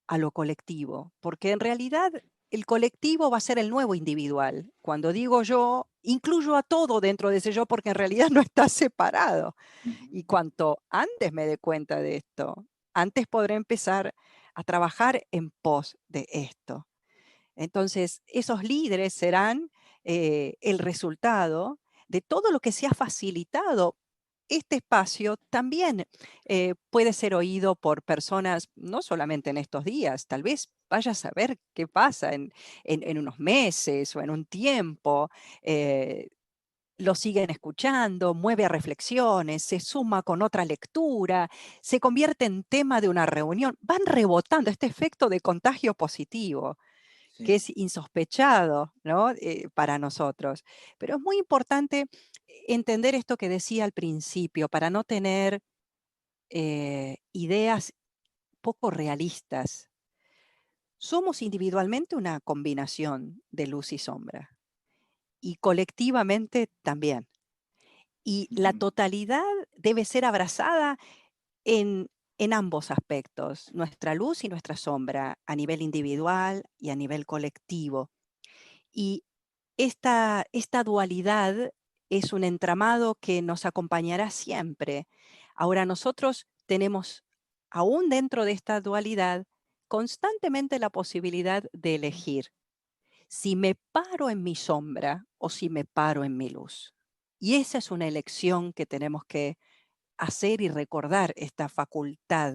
a lo colectivo, porque en realidad el colectivo va a ser el nuevo individual. Cuando digo yo, incluyo a todo dentro de ese yo porque en realidad no está separado. Ujú. Y cuanto antes me dé cuenta de esto, antes podré empezar a trabajar en pos de esto. Entonces, esos líderes serán el resultado de todo lo que se ha facilitado. Este espacio también puede ser oído por personas, no solamente en estos días, tal vez vaya a saber qué pasa en unos meses o en un tiempo. eh, lo siguen escuchando, mueve a reflexiones, se suma con otra lectura, se convierte en tema de una reunión. Van rebotando este efecto de contagio positivo que Sí. es insospechado, ¿no? Para nosotros. Pero es muy importante entender esto que decía al principio, para no tener ideas poco realistas. Somos individualmente una combinación de luz y sombra, y colectivamente también. Y la Ujú. totalidad debe ser abrazada en, en ambos aspectos, nuestra luz y nuestra sombra, a nivel individual y a nivel colectivo. Y esta dualidad es un entramado que nos acompañará siempre. Ahora nosotros tenemos, aún dentro de esta dualidad, constantemente la posibilidad de elegir si me paro en mi sombra o si me paro en mi luz. Y esa es una elección que tenemos que hacer y recordar, esta facultad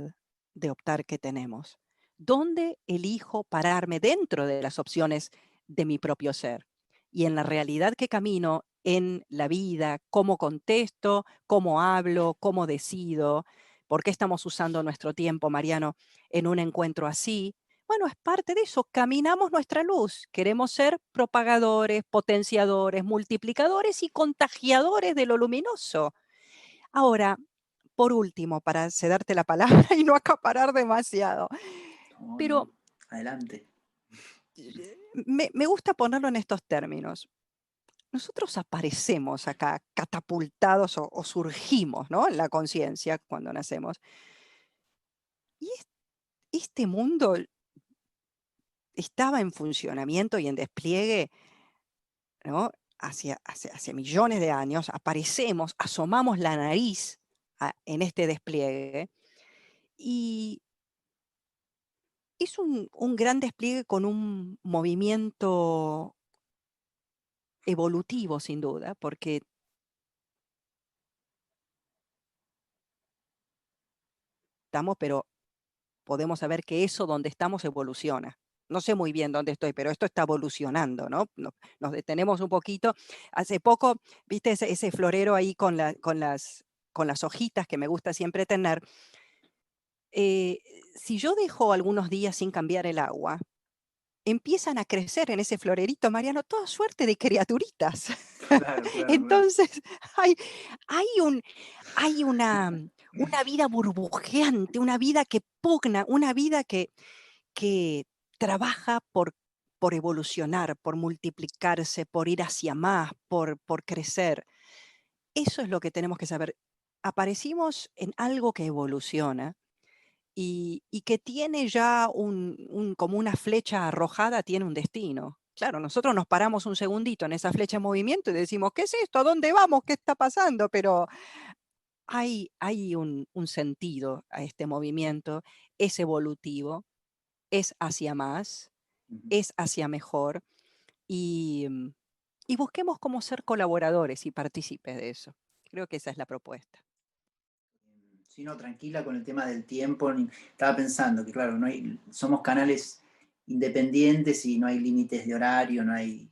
de optar que tenemos. ¿Dónde elijo pararme dentro de las opciones de mi propio ser? Y en la realidad que camino en la vida, cómo contesto, cómo hablo, cómo decido, por qué estamos usando nuestro tiempo, Mariano, en un encuentro así. Bueno, es parte de eso, caminamos nuestra luz, queremos ser propagadores, potenciadores, multiplicadores y contagiadores de lo luminoso. Ahora, por último, para cederte la palabra y no acaparar demasiado, No, pero no. Adelante. me gusta ponerlo en estos términos. Nosotros aparecemos acá catapultados o surgimos, ¿no? En la conciencia cuando nacemos. Y este mundo estaba en funcionamiento y en despliegue, ¿no? Hacia millones de años, aparecemos, asomamos la nariz en este despliegue y es un gran despliegue con un movimiento evolutivo, sin duda, porque estamos, pero podemos saber que eso donde estamos evoluciona. no sé muy bien dónde estoy, pero esto está evolucionando, ¿no? Nos detenemos un poquito. Hace poco, viste ese florero ahí con las hojitas que me gusta siempre tener. Eh, si yo dejo algunos días sin cambiar el agua, empiezan a crecer en ese florerito, Mariano, toda suerte de criaturitas. Claro, claro, claro. Entonces, hay, hay, un, hay una vida burbujeante, una vida que pugna, una vida que trabaja por evolucionar, por multiplicarse, por ir hacia más, por crecer. Eso es lo que tenemos que saber. Aparecimos en algo que evoluciona y que tiene ya como una flecha arrojada, tiene un destino. Claro, nosotros nos paramos un segundito en esa flecha en movimiento y decimos, ¿qué es esto? ¿A dónde vamos? ¿Qué está pasando? Pero hay un sentido a este movimiento, es evolutivo, es hacia más, Ujú. es hacia mejor y, y busquemos cómo ser colaboradores y partícipes de eso. Creo que esa es la propuesta. Sí, no, tranquila con el tema del tiempo. Estaba pensando que, claro, somos canales independientes y no hay límites de horario, no hay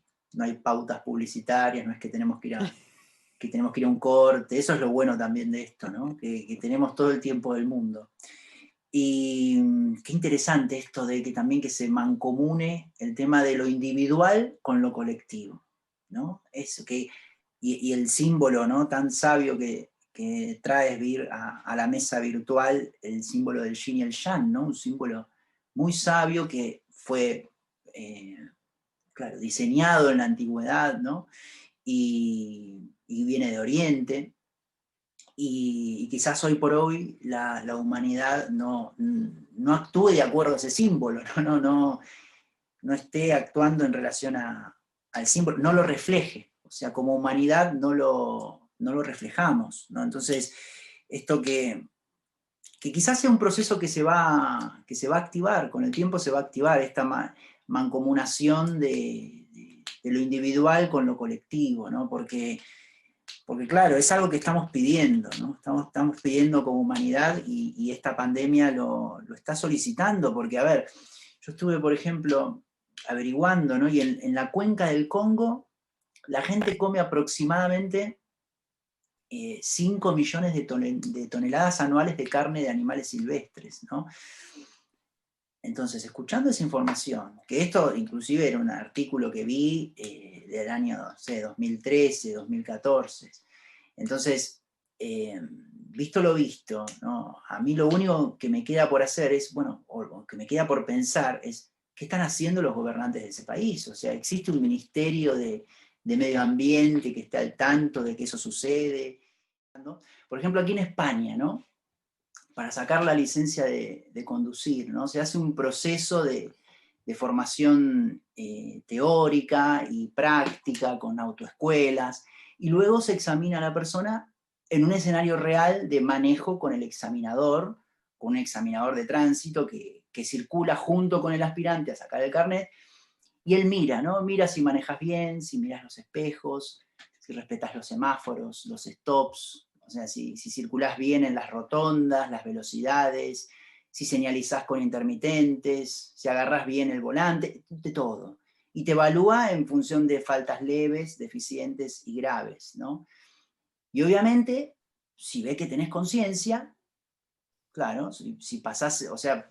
pautas publicitarias, no es que tenemos que ir a un corte. Eso es lo bueno también de esto, ¿no? Que tenemos todo el tiempo del mundo. Y qué interesante esto de que también que se mancomune el tema de lo individual con lo colectivo, ¿no? Eso y el símbolo, ¿no? Tan sabio que traes Vir a la mesa virtual, el símbolo del yin y el yang, ¿no? Un símbolo muy sabio que fue, claro, diseñado en la antigüedad, ¿no? Y viene de Oriente, y quizás hoy por hoy la humanidad no actúe de acuerdo a ese símbolo, no esté actuando en relación al símbolo, no lo refleje, o sea, como humanidad no lo reflejamos, ¿no? Entonces, esto que quizás sea un proceso que se va a activar, con el tiempo se va a activar esta mancomunación de lo individual con lo colectivo, ¿no? Porque claro, es algo que estamos pidiendo, ¿no? Estamos pidiendo como humanidad y esta pandemia lo está solicitando, porque, a ver, yo estuve, por ejemplo, averiguando, ¿no? Y en la cuenca del Congo, la gente come aproximadamente 5 millones de toneladas anuales de carne de animales silvestres, ¿no? Entonces, escuchando esa información, que esto inclusive era un artículo que vi del año, no sé, 2013, 2014. Entonces, visto lo visto, ¿no? A mí lo único que me queda por hacer es, bueno, o que me queda por pensar es, ¿qué están haciendo los gobernantes de ese país? O sea, existe un ministerio de medio ambiente que está al tanto de que eso sucede, ¿no? Por ejemplo, aquí en España, ¿no? Para sacar la licencia de conducir, ¿no? Se hace un proceso de formación teórica y práctica con autoescuelas, y luego se examina a la persona en un escenario real de manejo con el examinador, con un examinador de tránsito que circula junto con el aspirante a sacar el carnet, y él mira, ¿no? Mira si manejas bien, si miras los espejos, si respetas los semáforos, los stops, o sea, si circulás bien en las rotondas, las velocidades, si señalizás con intermitentes, si agarrás bien el volante, de todo. Y te evalúa en función de faltas leves, deficientes y graves, ¿no? Y obviamente, si ve que tenés conciencia, claro, si pasás, o sea,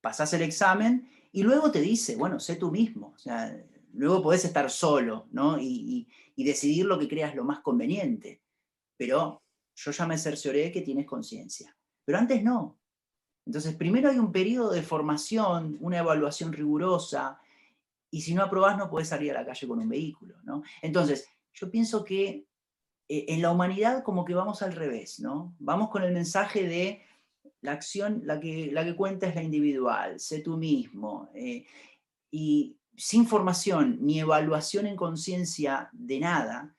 pasás el examen y luego te dice, bueno, sé tú mismo, o sea, luego podés estar solo, ¿no? Y decidir lo que creas lo más conveniente, pero yo ya me cercioré que tienes conciencia, pero antes no. Entonces, primero hay un periodo de formación, una evaluación rigurosa, y si no aprobás no podés salir a la calle con un vehículo, ¿no? Entonces, yo pienso que en la humanidad como que vamos al revés, ¿no? Vamos con el mensaje de la acción, la que cuenta es la individual, sé tú mismo, y sin formación ni evaluación en conciencia de nada,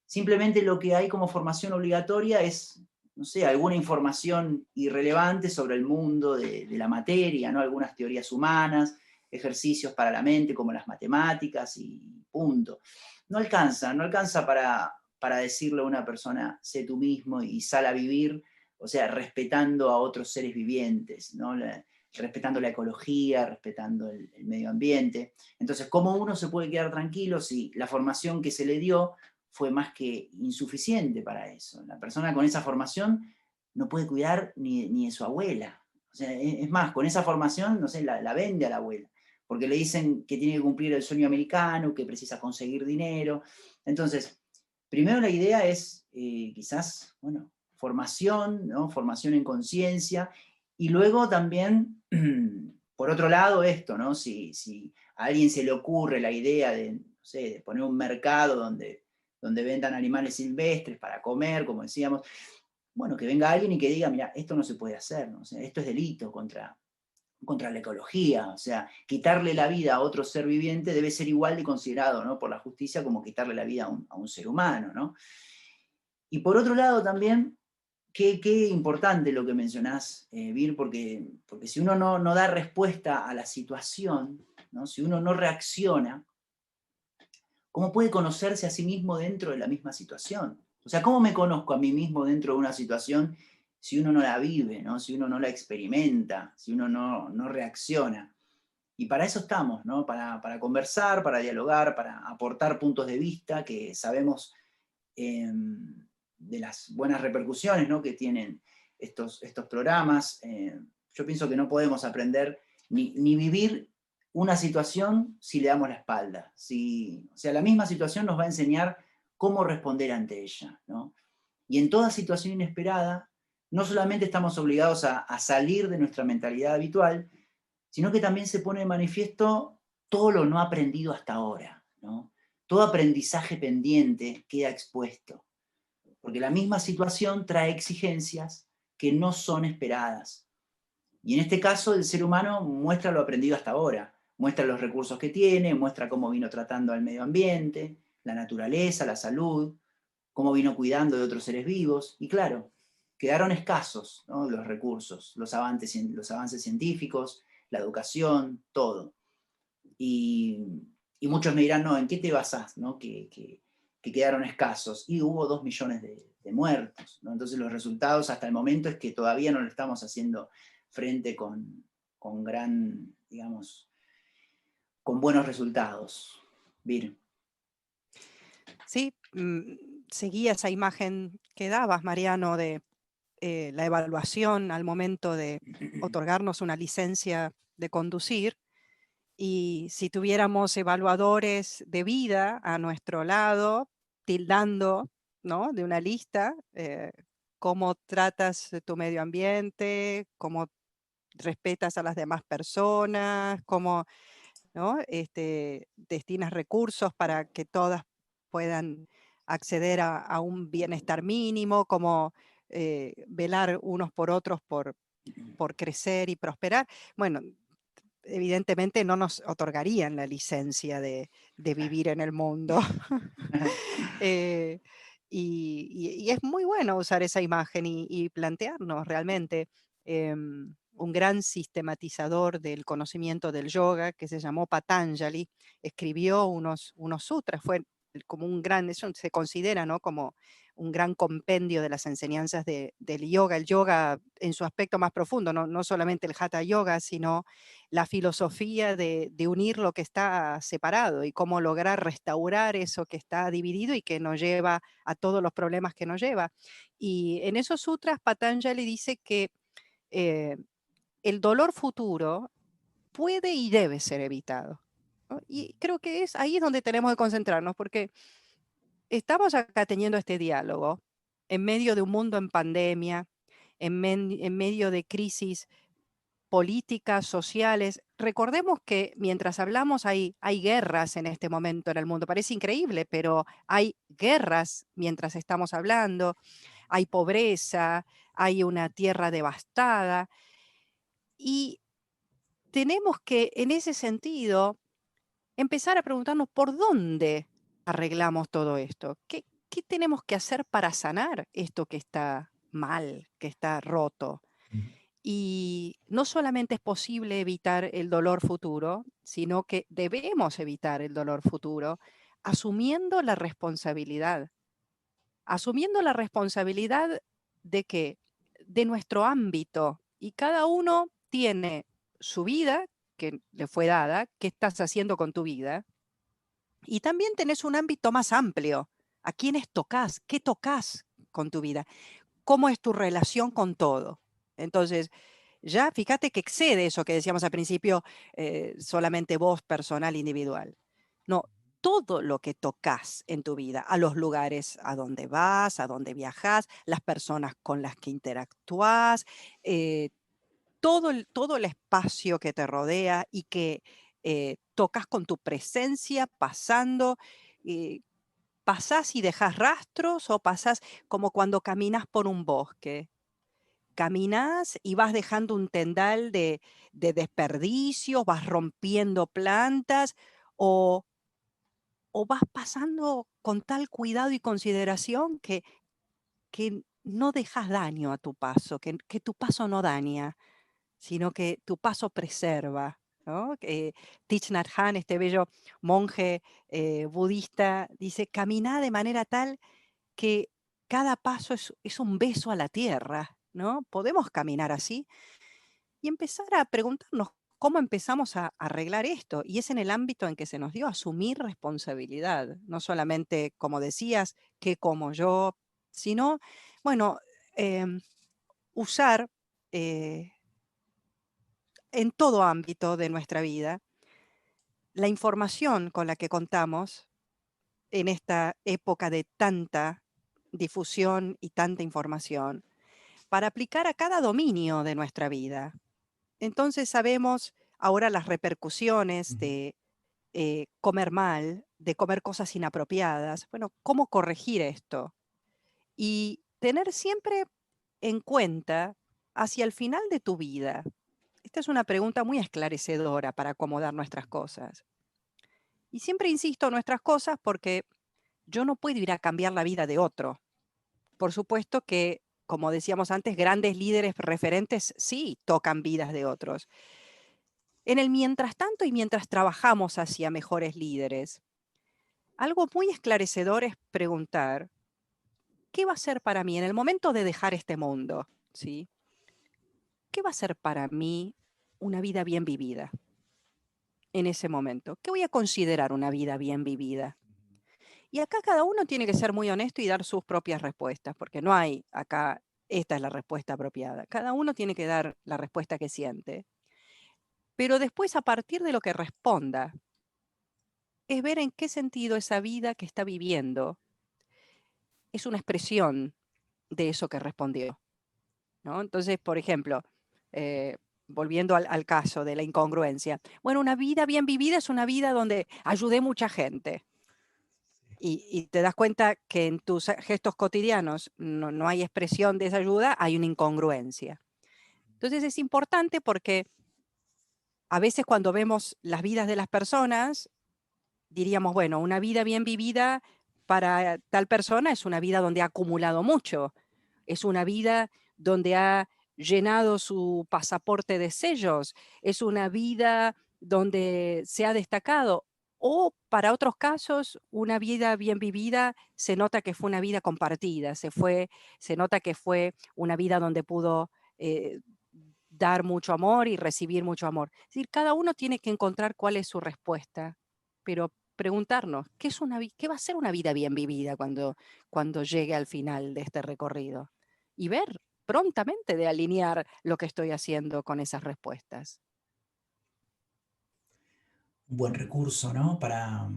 simplemente lo que hay como formación obligatoria es, no sé, alguna información irrelevante sobre el mundo de la materia, ¿no? Algunas teorías humanas, ejercicios para la mente como las matemáticas y punto. No alcanza para decirle a una persona, sé tú mismo y sal a vivir, o sea, respetando a otros seres vivientes, ¿no? respetando la ecología, respetando el medio ambiente. Entonces, ¿cómo uno se puede quedar tranquilo si la formación que se le dio fue más que insuficiente para eso? La persona con esa formación no puede cuidar ni de su abuela. O sea, es más, con esa formación, no sé, la vende a la abuela, porque le dicen que tiene que cumplir el sueño americano, que precisa conseguir dinero. Entonces, primero la idea es quizás, bueno, formación, ¿no? Formación en conciencia, y luego también, por otro lado, esto, ¿no? Si a alguien se le ocurre la idea de, no sé, de poner un mercado donde vendan animales silvestres para comer, como decíamos, bueno, que venga alguien y que diga, mira, esto no se puede hacer, ¿no? O sea, esto es delito contra la ecología, o sea, quitarle la vida a otro ser viviente debe ser igual de considerado, ¿no? Por la justicia como quitarle la vida a un ser humano, ¿no? Y por otro lado también, qué importante lo que mencionás, Vir, porque si uno no da respuesta a la situación, ¿no? Si uno no reacciona, ¿cómo puede conocerse a sí mismo dentro de la misma situación? O sea, ¿cómo me conozco a mí mismo dentro de una situación si uno no la vive, ¿no? Si uno no la experimenta, si uno no reacciona? Y para eso estamos, ¿no? Para conversar, para dialogar, para aportar puntos de vista que sabemos de las buenas repercusiones, ¿no? Que tienen estos programas. Yo pienso que no podemos aprender ni vivir una situación si le damos la espalda. O sea, la misma situación nos va a enseñar cómo responder ante ella, ¿no? Y en toda situación inesperada, no solamente estamos obligados a salir de nuestra mentalidad habitual, sino que también se pone de manifiesto todo lo no aprendido hasta ahora, ¿no? Todo aprendizaje pendiente queda expuesto, porque la misma situación trae exigencias que no son esperadas. Y en este caso el ser humano muestra lo aprendido hasta ahora, muestra los recursos que tiene, muestra cómo vino tratando al medio ambiente, la naturaleza, la salud, cómo vino cuidando de otros seres vivos, y claro, quedaron escasos, ¿no? Los recursos, los avances científicos, la educación, todo. Y, y muchos me dirán, no, ¿en qué te basás? ¿No? Que quedaron escasos. Y hubo 2 millones de muertos, ¿no? Entonces los resultados hasta el momento es que todavía no lo estamos haciendo frente con gran, digamos, con buenos resultados. Vir. Sí, seguí esa imagen que dabas, Mariano, de la evaluación al momento de otorgarnos una licencia de conducir. Y si tuviéramos evaluadores de vida a nuestro lado, tildando, ¿no? De una lista, cómo tratas tu medio ambiente, cómo respetas a las demás personas, cómo, ¿no? Destinas recursos para que todas puedan acceder a un bienestar mínimo, cómo velar unos por otros por crecer y prosperar. Bueno, evidentemente no nos otorgarían la licencia de vivir en el mundo. Eh, y es muy bueno usar esa imagen y plantearnos realmente. Un gran sistematizador del conocimiento del yoga que se llamó Patanjali escribió unos sutras, fue como un gran, eso se considera, ¿no? Como un gran compendio de las enseñanzas del yoga, el yoga en su aspecto más profundo, no solamente el hatha yoga, sino la filosofía de unir lo que está separado y cómo lograr restaurar eso que está dividido y que nos lleva a todos los problemas que nos lleva. Y en esos sutras, Patanjali dice que eh, el dolor futuro puede y debe ser evitado, ¿no? Y creo que ahí es donde tenemos que concentrarnos, porque estamos acá teniendo este diálogo en medio de un mundo en pandemia, en medio de crisis políticas, sociales. Recordemos que mientras hablamos hay guerras en este momento en el mundo. Parece increíble, pero hay guerras mientras estamos hablando, hay pobreza, hay una tierra devastada y tenemos que, en ese sentido, empezar a preguntarnos por dónde arreglamos todo esto. ¿Qué tenemos que hacer para sanar esto que está mal, que está roto? Y no solamente es posible evitar el dolor futuro, sino que debemos evitar el dolor futuro asumiendo la responsabilidad de que de nuestro ámbito y cada uno tiene su vida que le fue dada, qué estás haciendo con tu vida, y también tenés un ámbito más amplio. ¿A quiénes tocas? ¿Qué tocas con tu vida? ¿Cómo es tu relación con todo? Entonces, ya fíjate que excede eso que decíamos al principio, solamente vos personal, individual. No, todo lo que tocas en tu vida, a los lugares a donde vas, a donde viajas, las personas con las que interactúas, eh, todo el espacio que te rodea y que tocas con tu presencia, pasando, eh, pasás y dejas rastros o pasás como cuando caminas por un bosque. Caminás y vas dejando un tendal de desperdicios, vas rompiendo plantas o, o vas pasando con tal cuidado y consideración que no dejas daño a tu paso, que tu paso no daña, sino que tu paso preserva, ¿no? Thich Nhat Hanh, este bello monje budista, dice, camina de manera tal que cada paso es un beso a la tierra, ¿no? ¿Podemos caminar así? Y empezar a preguntarnos cómo empezamos a arreglar esto. Y es en el ámbito en que se nos dio asumir responsabilidad, no solamente, como decías, que como yo, sino, bueno, em, usar eh, en todo ámbito de nuestra vida la información con la que contamos en esta época de tanta difusión y tanta información para aplicar a cada dominio de nuestra vida. Entonces sabemos ahora las repercusiones Ujú. de comer mal, de comer cosas inapropiadas. Bueno, ¿cómo corregir esto? Y tener siempre en cuenta hacia el final de tu vida. Esta es una pregunta muy esclarecedora para acomodar nuestras cosas. Y siempre insisto en nuestras cosas porque yo no puedo ir a cambiar la vida de otro. Por supuesto que, como decíamos antes, grandes líderes referentes sí tocan vidas de otros. En el mientras tanto y mientras trabajamos hacia mejores líderes, algo muy esclarecedor es preguntar, ¿qué va a ser para mí en el momento de dejar este mundo? ¿Sí? ¿Qué va a ser para mí una vida bien vivida en ese momento? ¿Qué voy a considerar una vida bien vivida? Y acá cada uno tiene que ser muy honesto y dar sus propias respuestas, porque no hay acá, esta es la respuesta apropiada. Cada uno tiene que dar la respuesta que siente. Pero después, a partir de lo que responda, es ver en qué sentido esa vida que está viviendo es una expresión de eso que respondió, ¿no? Entonces, por ejemplo, eh, volviendo al caso de la incongruencia, bueno, una vida bien vivida es una vida donde ayudé mucha gente. Y te das cuenta que en tus gestos cotidianos no hay expresión de esa ayuda, hay una incongruencia. Entonces es importante porque a veces cuando vemos las vidas de las personas, diríamos, bueno, una vida bien vivida para tal persona es una vida donde ha acumulado mucho, es una vida donde ha llenado su pasaporte de sellos, es una vida donde se ha destacado. O para otros casos, una vida bien vivida se nota que fue una vida compartida, se nota que fue una vida donde pudo dar mucho amor y recibir mucho amor. Es decir, cada uno tiene que encontrar cuál es su respuesta, pero preguntarnos, ¿qué va a ser una vida bien vivida cuando llegue al final de este recorrido? Y ver prontamente de alinear lo que estoy haciendo con esas respuestas. Un buen recurso, ¿no? Para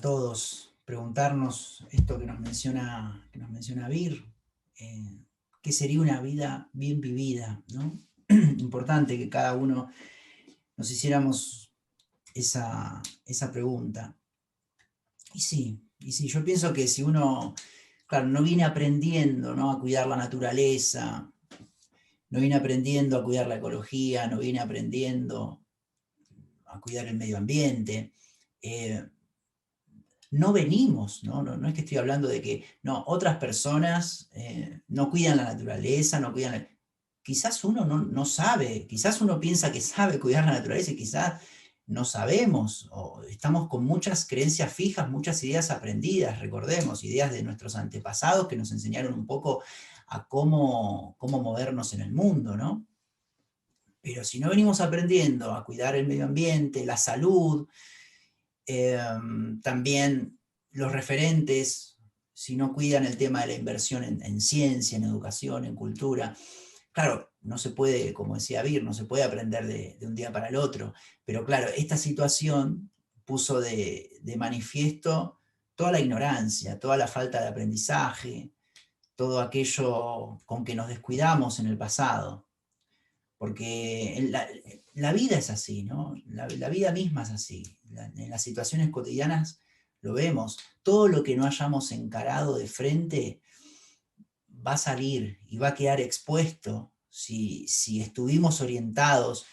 todos, preguntarnos esto que nos menciona Vir, eh, ¿qué sería una vida bien vivida, ¿no? Importante que cada uno nos hiciéramos esa pregunta. Y sí, yo pienso que si uno, claro, no viene aprendiendo, ¿no? A cuidar la naturaleza, no viene aprendiendo a cuidar la ecología, no viene aprendiendo a cuidar el medio ambiente, eh, no venimos, ¿no? No es que estoy hablando de que no, otras personas no cuidan la naturaleza, no cuidan... Quizás uno no sabe, quizás uno piensa que sabe cuidar la naturaleza y quizás no sabemos, o estamos con muchas creencias fijas, muchas ideas aprendidas, recordemos, ideas de nuestros antepasados que nos enseñaron un poco a cómo movernos en el mundo, ¿no? Pero si no venimos aprendiendo a cuidar el medio ambiente, la salud, también los referentes, si no cuidan el tema de la inversión en ciencia, en educación, en cultura, claro, no se puede, como decía Vir, no se puede aprender de un día para el otro, pero claro, esta situación puso de manifiesto toda la ignorancia, toda la falta de aprendizaje, todo aquello con que nos descuidamos en el pasado, porque la vida es así, ¿no? La vida misma es así. En las situaciones cotidianas lo vemos. Todo lo que no hayamos encarado de frente va a salir y va a quedar expuesto si estuvimos orientados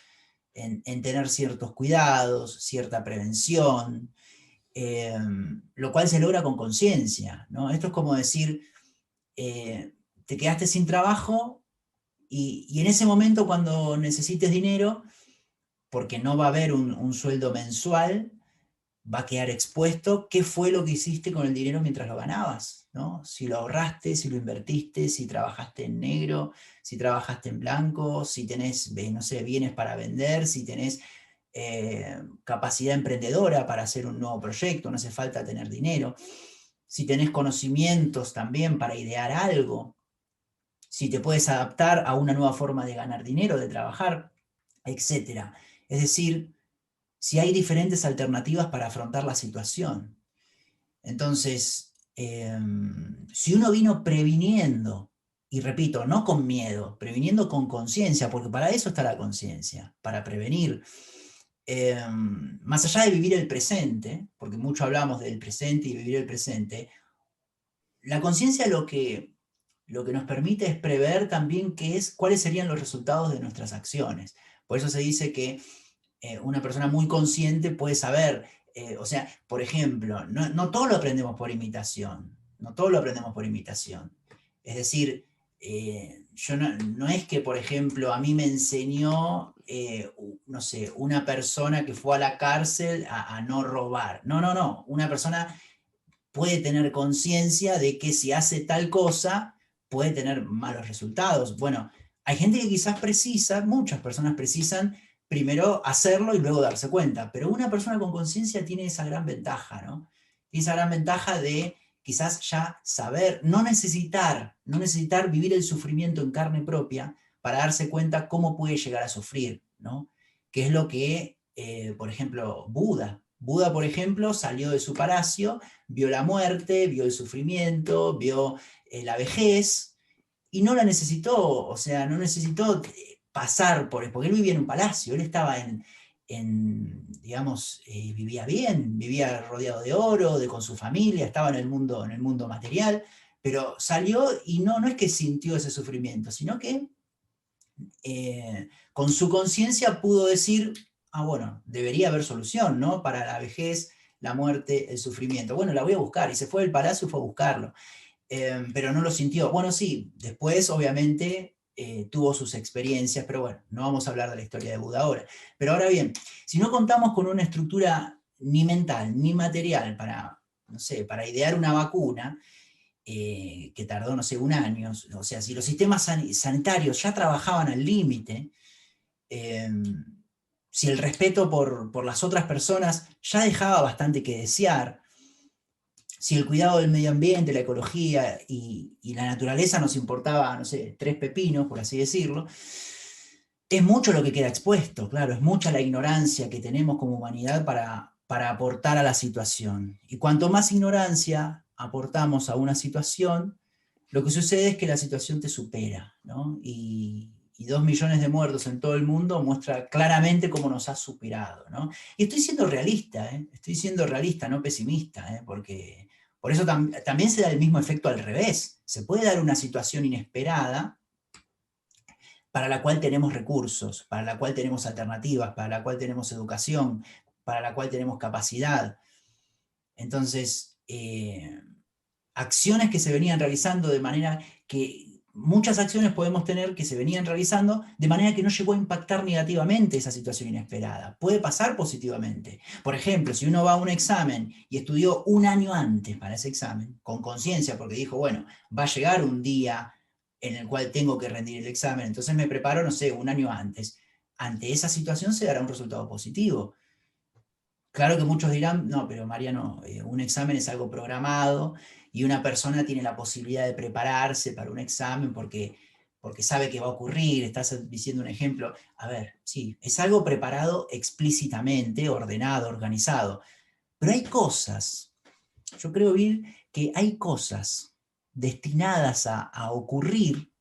en tener ciertos cuidados, cierta prevención, lo cual se logra con conciencia, ¿no? Esto es como decir, te quedaste sin trabajo y en ese momento cuando necesites dinero, porque no va a haber un sueldo mensual, va a quedar expuesto qué fue lo que hiciste con el dinero mientras lo ganabas, ¿no? Si lo ahorraste, si lo invertiste, si trabajaste en negro, si trabajaste en blanco, si tenés, no sé, bienes para vender, si tenés capacidad emprendedora para hacer un nuevo proyecto, no hace falta tener dinero, si tenés conocimientos también para idear algo, si te puedes adaptar a una nueva forma de ganar dinero, de trabajar, etc. Es decir, si hay diferentes alternativas para afrontar la situación. Entonces, si uno vino previniendo, y repito, no con miedo, previniendo con conciencia, porque para eso está la conciencia, para prevenir, más allá de vivir el presente, porque mucho hablamos del presente y vivir el presente, la conciencia lo que nos permite es prever también cuáles serían los resultados de nuestras acciones. Por eso se dice que una persona muy consciente puede saber, o sea, por ejemplo, no todo lo aprendemos por imitación, no todo lo aprendemos por imitación. Es decir, yo no es que, por ejemplo, a mí me enseñó, no sé, una persona que fue a la cárcel a no robar. No. Una persona puede tener conciencia de que si hace tal cosa puede tener malos resultados. Bueno, hay gente que quizás precisa, muchas personas precisan primero hacerlo y luego darse cuenta, pero una persona con conciencia tiene esa gran ventaja, ¿no? Tiene esa gran ventaja de quizás ya saber, no necesitar vivir el sufrimiento en carne propia para darse cuenta cómo puede llegar a sufrir, ¿no? Que es lo que, por ejemplo, Buda, por ejemplo, salió de su palacio, vio la muerte, vio el sufrimiento, vio la vejez, y no la necesitó, o sea, no necesitó pasar porque él vivía en un palacio, él estaba digamos, vivía bien, vivía rodeado de oro, con su familia, estaba en el mundo material, pero salió y no es que sintió ese sufrimiento, sino que con su conciencia pudo decir, bueno, debería haber solución, ¿no? Para la vejez, la muerte, el sufrimiento. Bueno, la voy a buscar. Y se fue del palacio y fue a buscarlo. Pero no lo sintió. Bueno, sí, después obviamente tuvo sus experiencias, pero bueno, no vamos a hablar de la historia de Buda ahora. Pero ahora bien, si no contamos con una estructura ni mental ni material para, no sé, para idear una vacuna, que tardó, no sé, un año, o sea, si los sistemas sanitarios ya trabajaban al límite, si el respeto por las otras personas ya dejaba bastante que desear, si el cuidado del medio ambiente, la ecología y la naturaleza nos importaba, no sé, tres pepinos, por así decirlo, es mucho lo que queda expuesto, claro, es mucha la ignorancia que tenemos como humanidad para aportar a la situación. Y cuanto más ignorancia aportamos a una situación, lo que sucede es que la situación te supera, ¿no? Y 2 millones de muertos en todo el mundo muestra claramente cómo nos ha superado, ¿no? Y estoy siendo realista, ¿eh? Estoy siendo realista, no pesimista, ¿eh? Porque por eso también se da el mismo efecto al revés. Se puede dar una situación inesperada para la cual tenemos recursos, para la cual tenemos alternativas, para la cual tenemos educación, para la cual tenemos capacidad. Entonces, acciones que se venían realizando de manera que muchas acciones podemos tener que se venían realizando de manera que no llegó a impactar negativamente esa situación inesperada. Puede pasar positivamente. Por ejemplo, si uno va a un examen y estudió un año antes para ese examen, con conciencia, porque dijo, bueno, va a llegar un día en el cual tengo que rendir el examen, entonces me preparo, no sé, un año antes. ante esa situación se dará un resultado positivo. Claro que muchos dirán, no, pero Mariano, un examen es algo programado y una persona tiene la posibilidad de prepararse para un examen porque sabe que va a ocurrir, estás diciendo un ejemplo. A ver, sí, es algo preparado explícitamente, ordenado, organizado, pero hay cosas, yo creo, Bill, que hay cosas destinadas a ocurrir,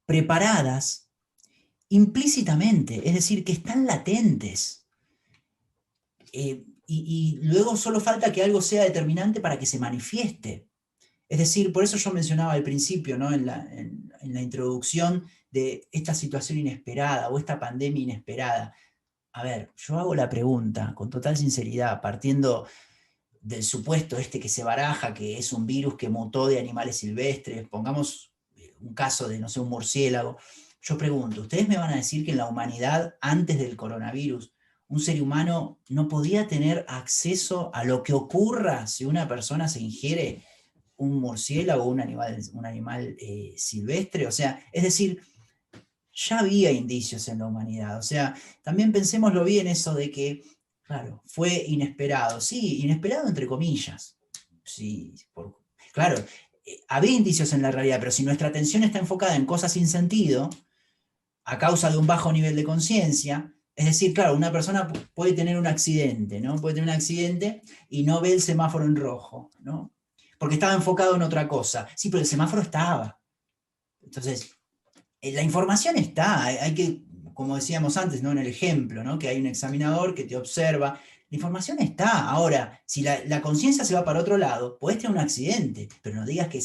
preparadas implícitamente, es decir, que están latentes. Y luego solo falta que algo sea determinante para que se manifieste. Es decir, por eso yo mencionaba al principio, ¿no? En la introducción de esta situación inesperada o esta pandemia inesperada. A ver, yo hago la pregunta con total sinceridad, partiendo del supuesto este que se baraja, que es un virus que mutó de animales silvestres, pongamos un caso de, no sé, un murciélago. Yo pregunto, ¿ustedes me van a decir que en la humanidad, antes del coronavirus, un ser humano no podía tener acceso a lo que ocurra si una persona se ingiere un murciélago o un animal silvestre? O sea, es decir, ya había indicios en la humanidad. O sea, también pensémoslo bien eso de que, claro, fue inesperado. Sí, inesperado entre comillas. Sí, claro, había indicios en la realidad, pero si nuestra atención está enfocada en cosas sin sentido, a causa de un bajo nivel de conciencia, es decir, claro, una persona puede tener un accidente, ¿no? Puede tener un accidente y no ve el semáforo en rojo, ¿no? Porque estaba enfocado en otra cosa. Sí, pero el semáforo estaba. Entonces, la información está, hay que, como decíamos antes, ¿no? En el ejemplo, ¿no? Que hay un examinador que te observa. La información está. Ahora, si la conciencia se va para otro lado, podés tener un accidente, pero no digas que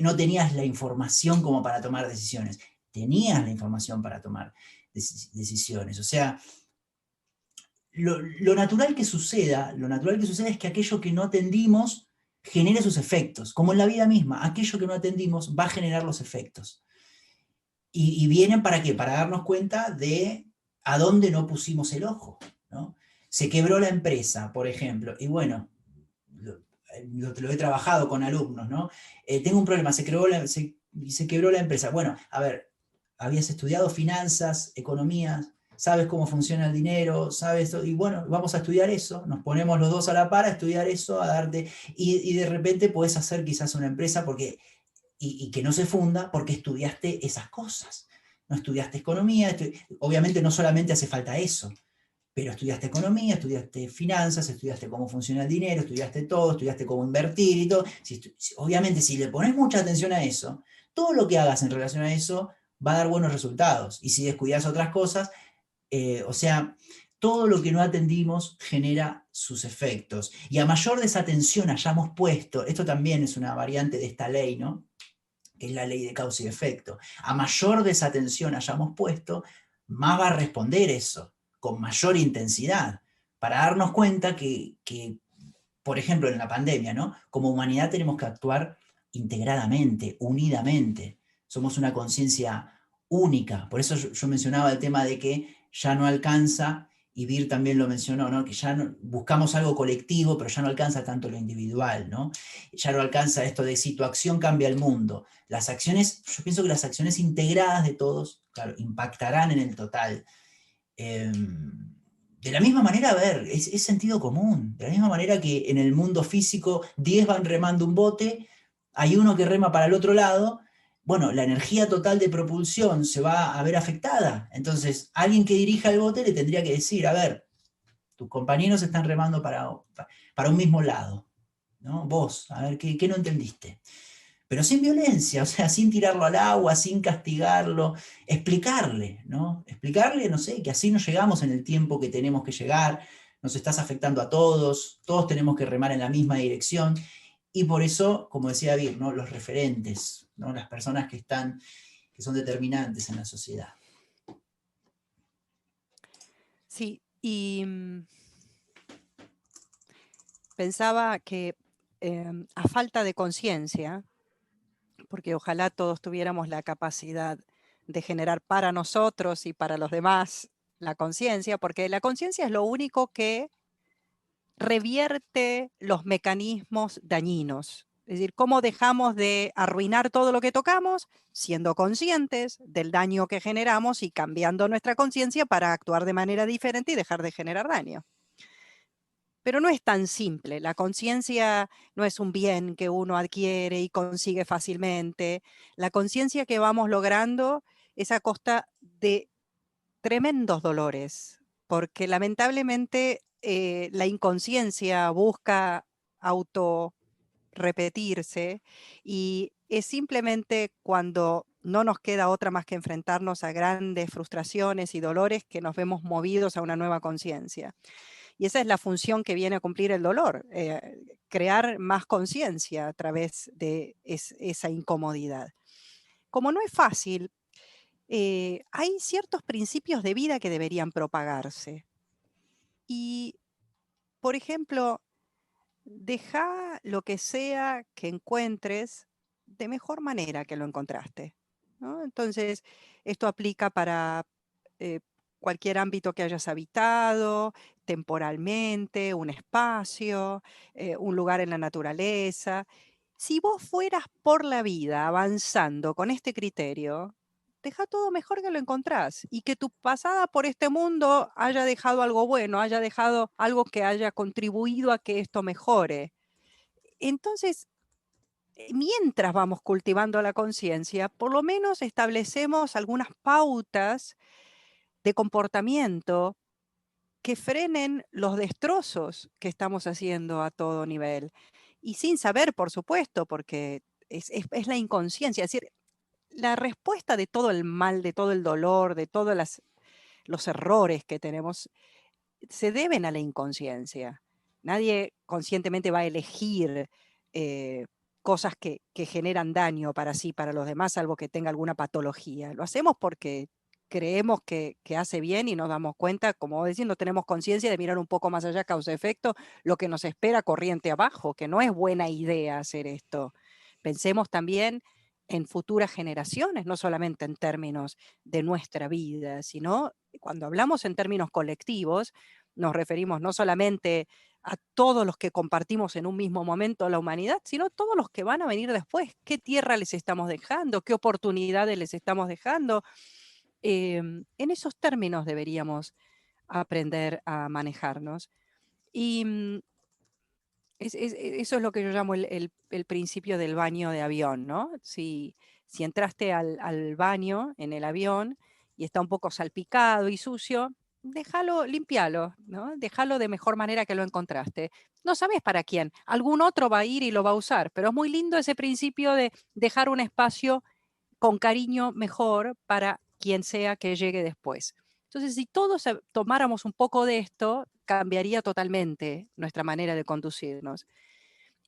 no tenías la información como para tomar decisiones. Tenías la información para tomar decisiones. O sea, lo natural que suceda, es que aquello que no atendimos genere sus efectos. Como en la vida misma, aquello que no atendimos va a generar los efectos. Y vienen para qué? Para darnos cuenta de a dónde no pusimos el ojo, ¿no? Se quebró la empresa, por ejemplo, y bueno, lo he trabajado con alumnos, ¿no? Tengo un problema, se quebró la empresa. Bueno, a ver, habías estudiado finanzas, economía, sabes cómo funciona el dinero, sabes, y bueno, vamos a estudiar eso, nos ponemos los dos a la par a estudiar eso, a darte, y de repente puedes hacer quizás una empresa y que no se funda porque estudiaste esas cosas. No estudiaste economía, obviamente no solamente hace falta eso, pero estudiaste economía, estudiaste finanzas, estudiaste cómo funciona el dinero, estudiaste todo, estudiaste cómo invertir y todo. Obviamente, si le pones mucha atención a eso, todo lo que hagas en relación a eso va a dar buenos resultados. Y si descuidas otras cosas, o sea, todo lo que no atendimos genera sus efectos. Y a mayor desatención hayamos puesto, esto también es una variante de esta ley, ¿no? Que es la ley de causa y efecto. A mayor desatención hayamos puesto, más va a responder eso, con mayor intensidad, para darnos cuenta que, por ejemplo, en la pandemia, ¿no? Como humanidad tenemos que actuar integradamente, unidamente. Somos una conciencia única. Por eso yo mencionaba el tema de que ya no alcanza, y Bir también lo mencionó, ¿no? Que ya buscamos algo colectivo, pero ya no alcanza tanto lo individual, ¿no? Ya no alcanza esto de si tu acción cambia el mundo. Las acciones, yo pienso que las acciones integradas de todos, claro, impactarán en el total. De la misma manera, a ver, es sentido común. De la misma manera que en el mundo físico 10 van remando un bote, hay uno que rema para el otro lado, bueno, la energía total de propulsión se va a ver afectada. Entonces, alguien que dirija el bote le tendría que decir, a ver, tus compañeros están remando para un mismo lado, ¿no? Vos, a ver, ¿qué no entendiste? Pero sin violencia, o sea, sin tirarlo al agua, sin castigarlo, explicarle, ¿no? Explicarle, no sé, que así no llegamos en el tiempo que tenemos que llegar, nos estás afectando a todos, todos tenemos que remar en la misma dirección, y por eso, como decía Vir, ¿no? Los referentes, ¿no? Las personas que son determinantes en la sociedad. Sí, y pensaba que a falta de conciencia, porque ojalá todos tuviéramos la capacidad de generar para nosotros y para los demás la conciencia, porque la conciencia es lo único que revierte los mecanismos dañinos. Es decir, cómo dejamos de arruinar todo lo que tocamos, siendo conscientes del daño que generamos y cambiando nuestra conciencia para actuar de manera diferente y dejar de generar daño. Pero no es tan simple. La conciencia no es un bien que uno adquiere y consigue fácilmente. La conciencia que vamos logrando es a costa de tremendos dolores, porque lamentablemente la inconsciencia busca auto repetirse y es simplemente cuando no nos queda otra más que enfrentarnos a grandes frustraciones y dolores que nos vemos movidos a una nueva conciencia. Y esa es la función que viene a cumplir el dolor, crear más conciencia a través de esa incomodidad. Como no es fácil, hay ciertos principios de vida que deberían propagarse. Y, por ejemplo, deja lo que sea que encuentres de mejor manera que lo encontraste, ¿no? Entonces, esto aplica para eh, cualquier ámbito que hayas habitado, temporalmente, un espacio, un lugar en la naturaleza. Si vos fueras por la vida avanzando con este criterio, deja todo mejor que lo encontrás y que tu pasada por este mundo haya dejado algo bueno, haya dejado algo que haya contribuido a que esto mejore. Entonces, mientras vamos cultivando la conciencia, por lo menos establecemos algunas pautas de comportamiento que frenen los destrozos que estamos haciendo a todo nivel. Y sin saber, por supuesto, porque es la inconsciencia, es decir, la respuesta de todo el mal, de todo el dolor, de todos los errores que tenemos, se deben a la inconsciencia. Nadie conscientemente va a elegir cosas que generan daño para sí, para los demás, salvo que tenga alguna patología. Lo hacemos porque creemos que hace bien y nos damos cuenta, como vos decís, no tenemos conciencia de mirar un poco más allá, causa-efecto, lo que nos espera corriente abajo, que no es buena idea hacer esto. Pensemos también en futuras generaciones, no solamente en términos de nuestra vida, sino cuando hablamos en términos colectivos, nos referimos no solamente a todos los que compartimos en un mismo momento la humanidad, sino todos los que van a venir después. ¿Qué tierra les estamos dejando? ¿Qué oportunidades les estamos dejando? En esos términos deberíamos aprender a manejarnos. Y eso es lo que yo llamo el principio del baño de avión, ¿no? Si entraste al baño en el avión y está un poco salpicado y sucio, déjalo, limpialo, ¿no? Déjalo de mejor manera que lo encontraste. No sabes para quién. Algún otro va a ir y lo va a usar, pero es muy lindo ese principio de dejar un espacio con cariño mejor para quien sea que llegue después. Entonces, si todos tomáramos un poco de esto, cambiaría totalmente nuestra manera de conducirnos.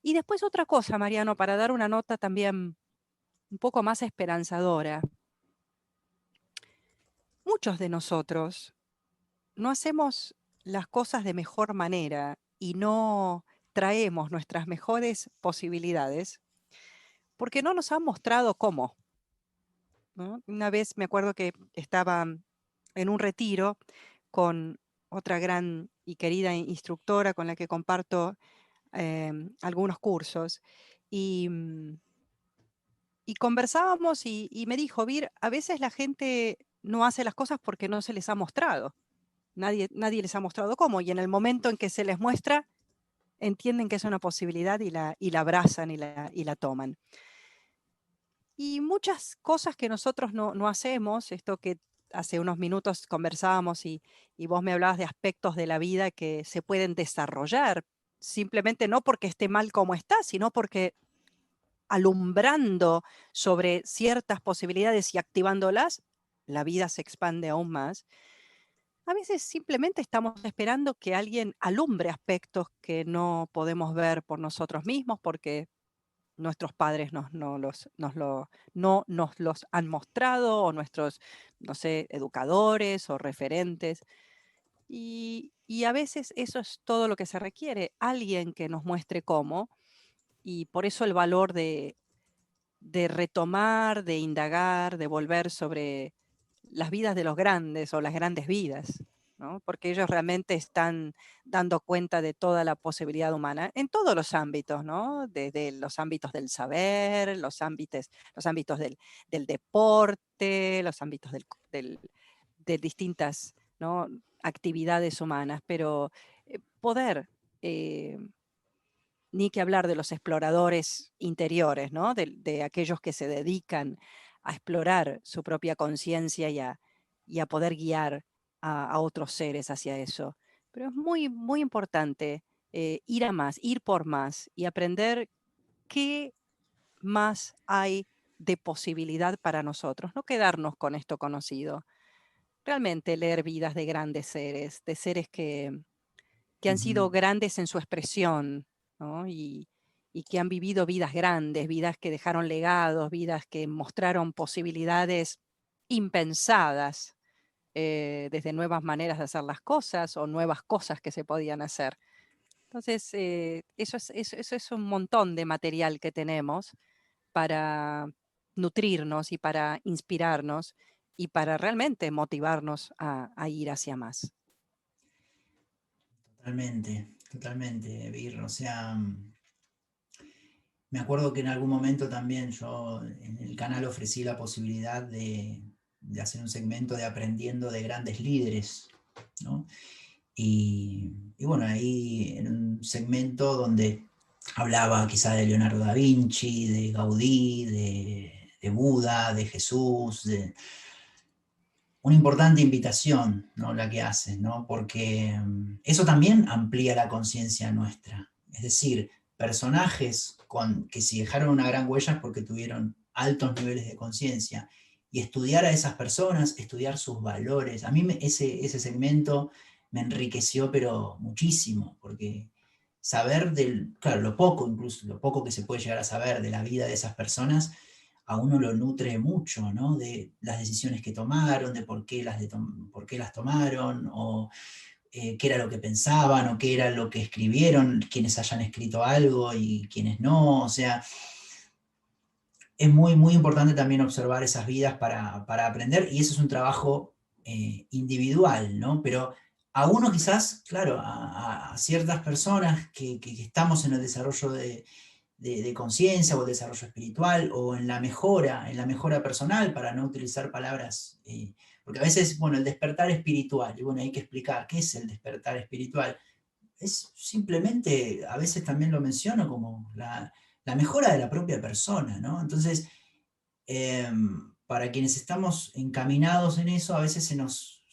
Y después otra cosa, Mariano, para dar una nota también un poco más esperanzadora. Muchos de nosotros no hacemos las cosas de mejor manera y no traemos nuestras mejores posibilidades porque no nos han mostrado cómo, ¿no? Una vez me acuerdo que estaba en un retiro con otra gran y querida instructora con la que comparto algunos cursos y, y conversábamos y me dijo, Vir, a veces la gente no hace las cosas porque no se les ha mostrado. Nadie les ha mostrado cómo y en el momento en que se les muestra, entienden que es una posibilidad y la abrazan y la toman. Y muchas cosas que nosotros no hacemos, esto que hace unos minutos conversábamos y vos me hablabas de aspectos de la vida que se pueden desarrollar, simplemente no porque esté mal como está, sino porque alumbrando sobre ciertas posibilidades y activándolas, la vida se expande aún más. A veces simplemente estamos esperando que alguien alumbre aspectos que no podemos ver por nosotros mismos porque nuestros padres no nos los han mostrado, o nuestros, no sé, educadores o referentes. Y a veces eso es todo lo que se requiere, alguien que nos muestre cómo, y por eso el valor de retomar, de indagar, de volver sobre las vidas de los grandes o las grandes vidas, ¿no? Porque ellos realmente están dando cuenta de toda la posibilidad humana en todos los ámbitos, ¿no? Desde los ámbitos del saber, los ámbitos del deporte, los ámbitos de distintas, ¿no?, actividades humanas, pero poder, eh, ni que hablar de los exploradores interiores, ¿no? De aquellos que se dedican a explorar su propia conciencia y a poder guiar a otros seres hacia eso. Pero es muy, muy importante ir a más, ir por más y aprender qué más hay de posibilidad para nosotros, no quedarnos con esto conocido. Realmente leer vidas de grandes seres, de seres que han sido Ujú. grandes en su expresión, ¿no? Y que han vivido vidas grandes, vidas que dejaron legados, vidas que mostraron posibilidades impensadas, desde nuevas maneras de hacer las cosas o nuevas cosas que se podían hacer. Entonces, eso es un montón de material que tenemos para nutrirnos y para inspirarnos y para realmente motivarnos a ir hacia más. Totalmente, totalmente, Vir. O sea, me acuerdo que en algún momento también yo en el canal ofrecí la posibilidad de hacer un segmento de aprendiendo de grandes líderes, ¿no? Y bueno, ahí en un segmento donde hablaba quizá de Leonardo da Vinci, de Gaudí, de Buda, de Jesús, de una importante invitación, ¿no? La que haces, ¿no? Porque eso también amplía la conciencia nuestra. Es decir, personajes que si dejaron una gran huella es porque tuvieron altos niveles de conciencia. Y estudiar a esas personas, estudiar sus valores. A mí ese segmento me enriqueció, pero muchísimo, porque saber claro, lo poco, incluso lo poco que se puede llegar a saber de la vida de esas personas, a uno lo nutre mucho, ¿no? De las decisiones que tomaron, de por qué las tomaron, o qué era lo que pensaban, o qué era lo que escribieron, quienes hayan escrito algo y quienes no. O sea, es muy, muy importante también observar esas vidas para aprender, y eso es un trabajo individual, ¿no? Pero a uno quizás, claro, a ciertas personas que estamos en el desarrollo de conciencia o el desarrollo espiritual o en la mejora personal, para no utilizar palabras, porque a veces, bueno, el despertar espiritual, y bueno, hay que explicar qué es el despertar espiritual. Es simplemente, a veces también lo menciono como la mejora de la propia persona, ¿no? Entonces, eh, para quienes estamos encaminados en eso, a veces nos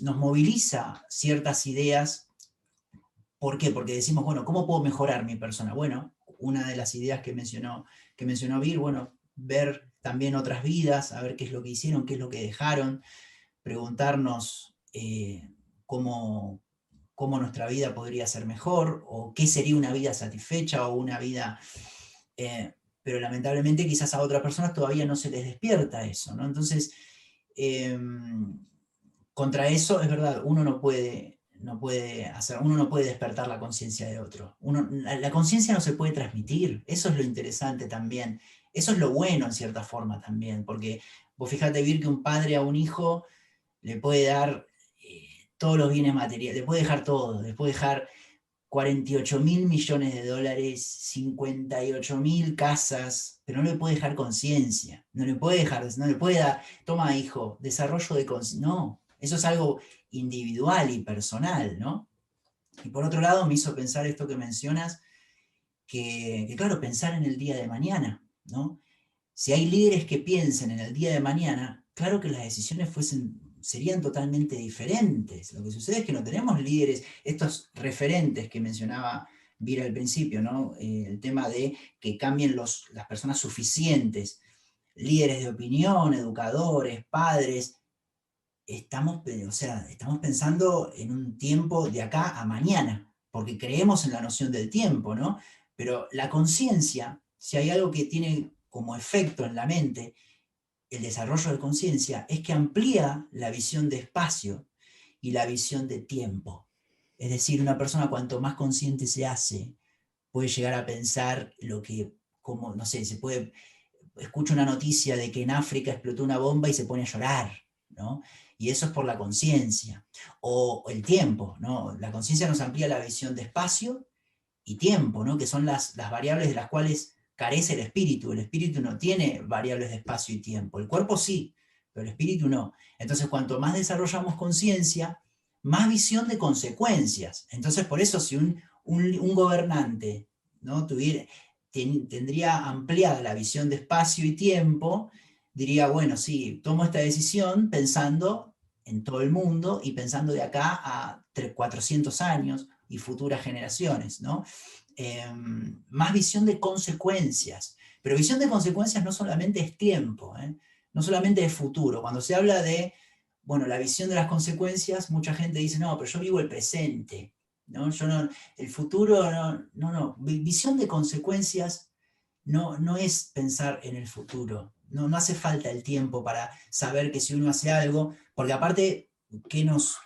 moviliza ciertas ideas. ¿Por qué? Porque decimos, bueno, ¿cómo puedo mejorar mi persona? Bueno, una de las ideas que mencionó Vir, bueno, ver también otras vidas, a ver qué es lo que hicieron, qué es lo que dejaron, preguntarnos cómo, cómo nuestra vida podría ser mejor, o qué sería una vida satisfecha o una vida... pero lamentablemente quizás a otras personas todavía no se les despierta eso, ¿no? Entonces, eh, contra eso, es verdad, uno no puede despertar la conciencia de otro. La conciencia no se puede transmitir, eso es lo interesante también. Eso es lo bueno en cierta forma también, porque vos fíjate, Vir, que un padre a un hijo le puede dar todos los bienes materiales, le puede dejar todo, le puede dejar 48.000 millones de dólares, 58.000 casas, pero no le puede dejar conciencia, no le puede dar, toma hijo, desarrollo de conciencia, no, eso es algo individual y personal, ¿no? Y por otro lado me hizo pensar esto que mencionas, que claro, pensar en el día de mañana, ¿no? Si hay líderes que piensen en el día de mañana, claro que las decisiones serían totalmente diferentes. Lo que sucede es que no tenemos líderes, estos referentes que mencionaba Vira al principio, ¿no? El tema de que cambien las personas suficientes, líderes de opinión, educadores, padres. O sea, estamos pensando en un tiempo de acá a mañana, porque creemos en la noción del tiempo, ¿no? Pero la conciencia, si hay algo que tiene como efecto en la mente, el desarrollo de conciencia, es que amplía la visión de espacio y la visión de tiempo. Es decir, una persona cuanto más consciente se hace, puede llegar a pensar lo que, como, no sé, escucha una noticia de que en África explotó una bomba y se pone a llorar, ¿no? y eso es por la conciencia, o el tiempo, ¿no? La conciencia nos amplía la visión de espacio y tiempo, ¿no? Que son las variables de las cuales carece el espíritu no tiene variables de espacio y tiempo, el cuerpo sí, pero el espíritu no. Entonces, cuanto más desarrollamos conciencia, más visión de consecuencias. Entonces, por eso si un gobernante, ¿no? Tendría ampliada la visión de espacio y tiempo, diría, bueno, sí, tomo esta decisión pensando en todo el mundo y pensando de acá a 400 años y futuras generaciones, ¿no? Más visión de consecuencias. Pero visión de consecuencias no solamente es tiempo, ¿eh? No solamente es futuro. Cuando se habla de, bueno, la visión de las consecuencias, mucha gente dice, no, pero yo vivo el presente, ¿no? Yo no, el futuro, no. Visión de consecuencias no es pensar en el futuro. No hace falta el tiempo para saber que si uno hace algo, porque aparte, ¿qué nos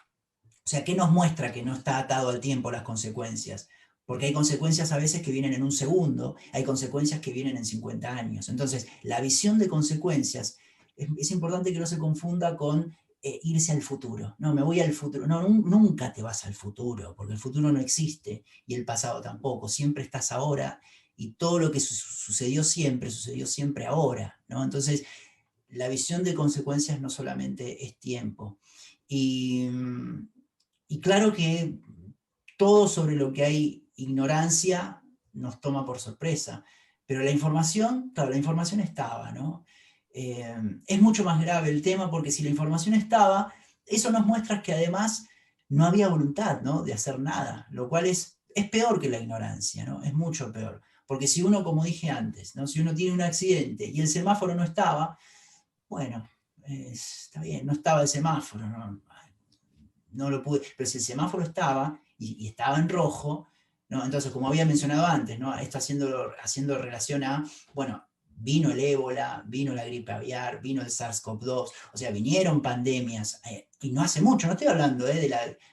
muestra que no está atado al tiempo las consecuencias? Porque hay consecuencias a veces que vienen en un segundo, hay consecuencias que vienen en 50 años. Entonces, la visión de consecuencias es importante que no se confunda con irse al futuro. No, me voy al futuro. No, nunca te vas al futuro, porque el futuro no existe y el pasado tampoco. Siempre estás ahora y todo lo que sucedió siempre ahora, ¿no? Entonces, la visión de consecuencias no solamente es tiempo. Y, y claro que todo sobre lo que hay ignorancia nos toma por sorpresa, pero la información, claro, la información estaba, ¿no? Es mucho más grave el tema porque si la información estaba, eso nos muestra que además no había voluntad, ¿no? De hacer nada, lo cual es peor que la ignorancia, ¿no? Es mucho peor. Porque si uno, como dije antes, ¿no? Si uno tiene un accidente y el semáforo no estaba, bueno, está bien, no estaba el semáforo, no lo pude, pero si el semáforo estaba y estaba en rojo, ¿no? Entonces, como había mencionado antes, ¿no? Esto haciendo relación a, bueno, vino el ébola, vino la gripe aviar, vino el SARS-CoV-2, o sea, vinieron pandemias, y no hace mucho, no estoy hablando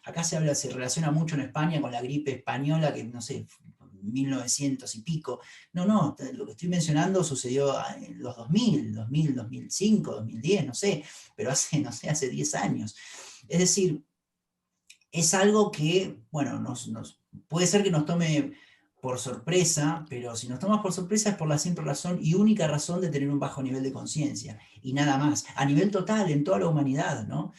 acá se relaciona mucho en España con la gripe española, que no sé, 1900 y pico, no, lo que estoy mencionando sucedió en los 2005, 2010, no sé, pero no sé, hace 10 años. Es decir, es algo que, bueno, puede ser que nos tome por sorpresa, pero si nos toma por sorpresa es por la simple razón y única razón de tener un bajo nivel de conciencia y nada más, a nivel total, en toda la humanidad, ¿no?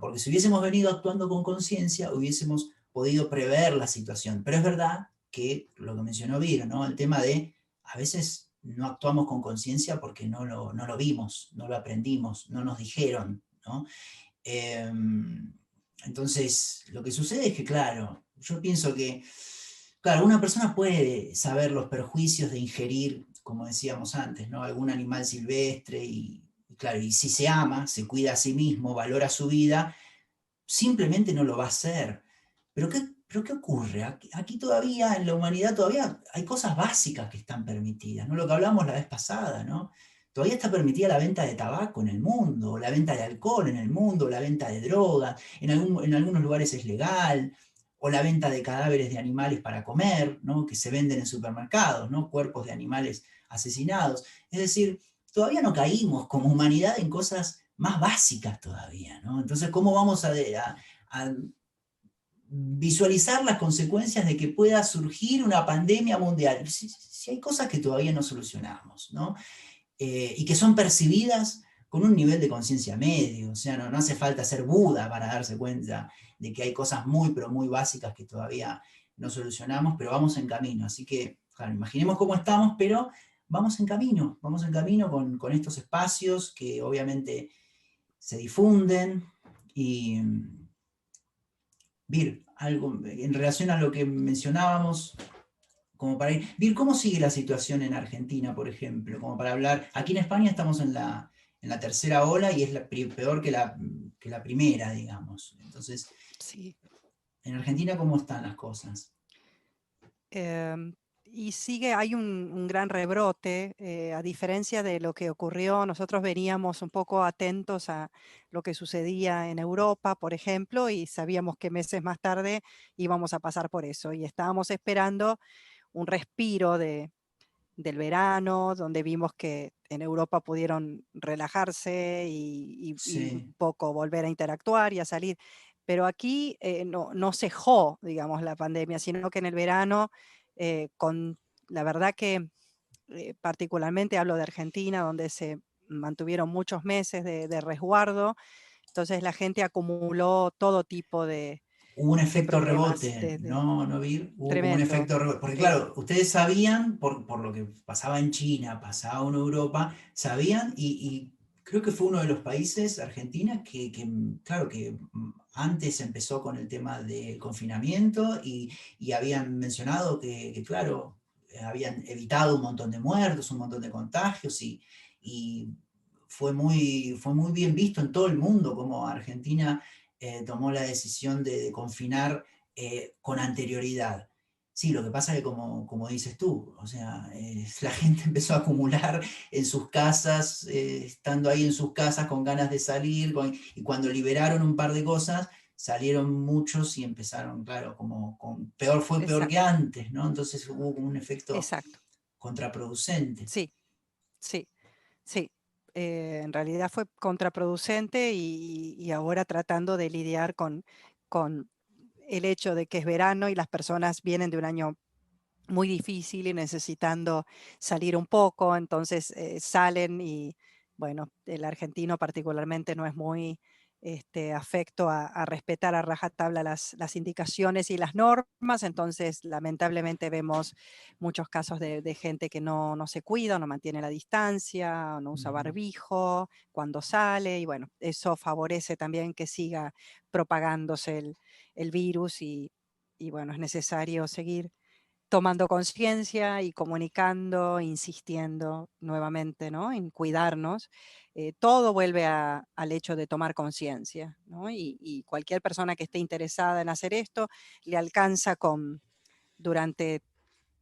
Porque si hubiésemos venido actuando con conciencia, hubiésemos podido prever la situación. Pero es verdad que lo que mencionó Vir, ¿no? El tema de a veces no actuamos con conciencia porque no lo vimos, no lo aprendimos, no nos dijeron, ¿no? Eh, entonces, lo que sucede es que, claro, yo pienso que, claro, una persona puede saber los perjuicios de ingerir, como decíamos antes, ¿no? Algún animal silvestre claro, y si se ama, se cuida a sí mismo, valora su vida, simplemente no lo va a hacer. ¿Pero qué ocurre? Aquí todavía, en la humanidad, todavía hay cosas básicas que están permitidas, ¿no? Lo que hablamos la vez pasada, ¿no? Todavía está permitida la venta de tabaco en el mundo, la venta de alcohol en el mundo, la venta de drogas, en algunos lugares es legal, o la venta de cadáveres de animales para comer, ¿no? Que se venden en supermercados, ¿no? Cuerpos de animales asesinados. Es decir, todavía no caímos como humanidad en cosas más básicas todavía, ¿no? Entonces, ¿cómo vamos a visualizar las consecuencias de que pueda surgir una pandemia mundial? Si hay cosas que todavía no solucionamos, ¿no? Y que son percibidas con un nivel de conciencia medio, o sea, no hace falta ser Buda para darse cuenta de que hay cosas muy, pero muy básicas que todavía no solucionamos, pero vamos en camino, así que, claro, imaginemos cómo estamos, pero vamos en camino con estos espacios que obviamente se difunden y Vir, algo en relación a lo que mencionábamos, como para ir. Vir, ¿cómo sigue la situación en Argentina, por ejemplo? Como para hablar. Aquí en España estamos en la tercera ola y es peor que la primera, digamos. Entonces, Sí. en Argentina, ¿cómo están las cosas? Y hay un gran rebrote, a diferencia de lo que ocurrió, nosotros veníamos un poco atentos a lo que sucedía en Europa, por ejemplo, y sabíamos que meses más tarde íbamos a pasar por eso, y estábamos esperando un respiro del verano, donde vimos que en Europa pudieron relajarse y un Sí. poco volver a interactuar y a salir. Pero aquí no cejó, digamos, la pandemia, sino que en el verano, con la verdad que particularmente hablo de Argentina, donde se mantuvieron muchos meses de resguardo, entonces la gente acumuló todo tipo Hubo un de efecto problemas, rebote, ¿no, Vir? Hubo como un tremendo. efecto rebote. Porque Eh, claro, ustedes sabían, por lo que pasaba en China, pasaba en Europa, sabían y creo que fue uno de los países, Argentina, claro, que antes empezó con el tema del confinamiento y habían mencionado claro, habían evitado un montón de muertos, un montón de contagios y fue muy bien visto en todo el mundo como Argentina tomó la decisión de confinar con anterioridad. Sí, lo que pasa es que como dices tú, o sea, la gente empezó a acumular en sus casas, estando ahí en sus casas con ganas de salir, y cuando liberaron un par de cosas, salieron muchos y empezaron, claro, fue peor que exacto, antes, ¿no? Entonces hubo como un efecto exacto. contraproducente. Sí, sí, sí. En realidad fue contraproducente y ahora tratando de lidiar con el hecho de que es verano y las personas vienen de un año muy difícil y necesitando salir un poco, entonces salen y bueno, el argentino particularmente no es muy afecto a respetar a rajatabla las indicaciones y las normas, entonces lamentablemente vemos muchos casos de gente que no se cuida, no mantiene la distancia, no usa Ujú. barbijo cuando sale y bueno, eso favorece también que siga propagándose el virus y bueno, es necesario seguir tomando conciencia y comunicando, insistiendo nuevamente, ¿no? En cuidarnos, todo vuelve al hecho de tomar conciencia, ¿no? Y cualquier persona que esté interesada en hacer esto, le alcanza durante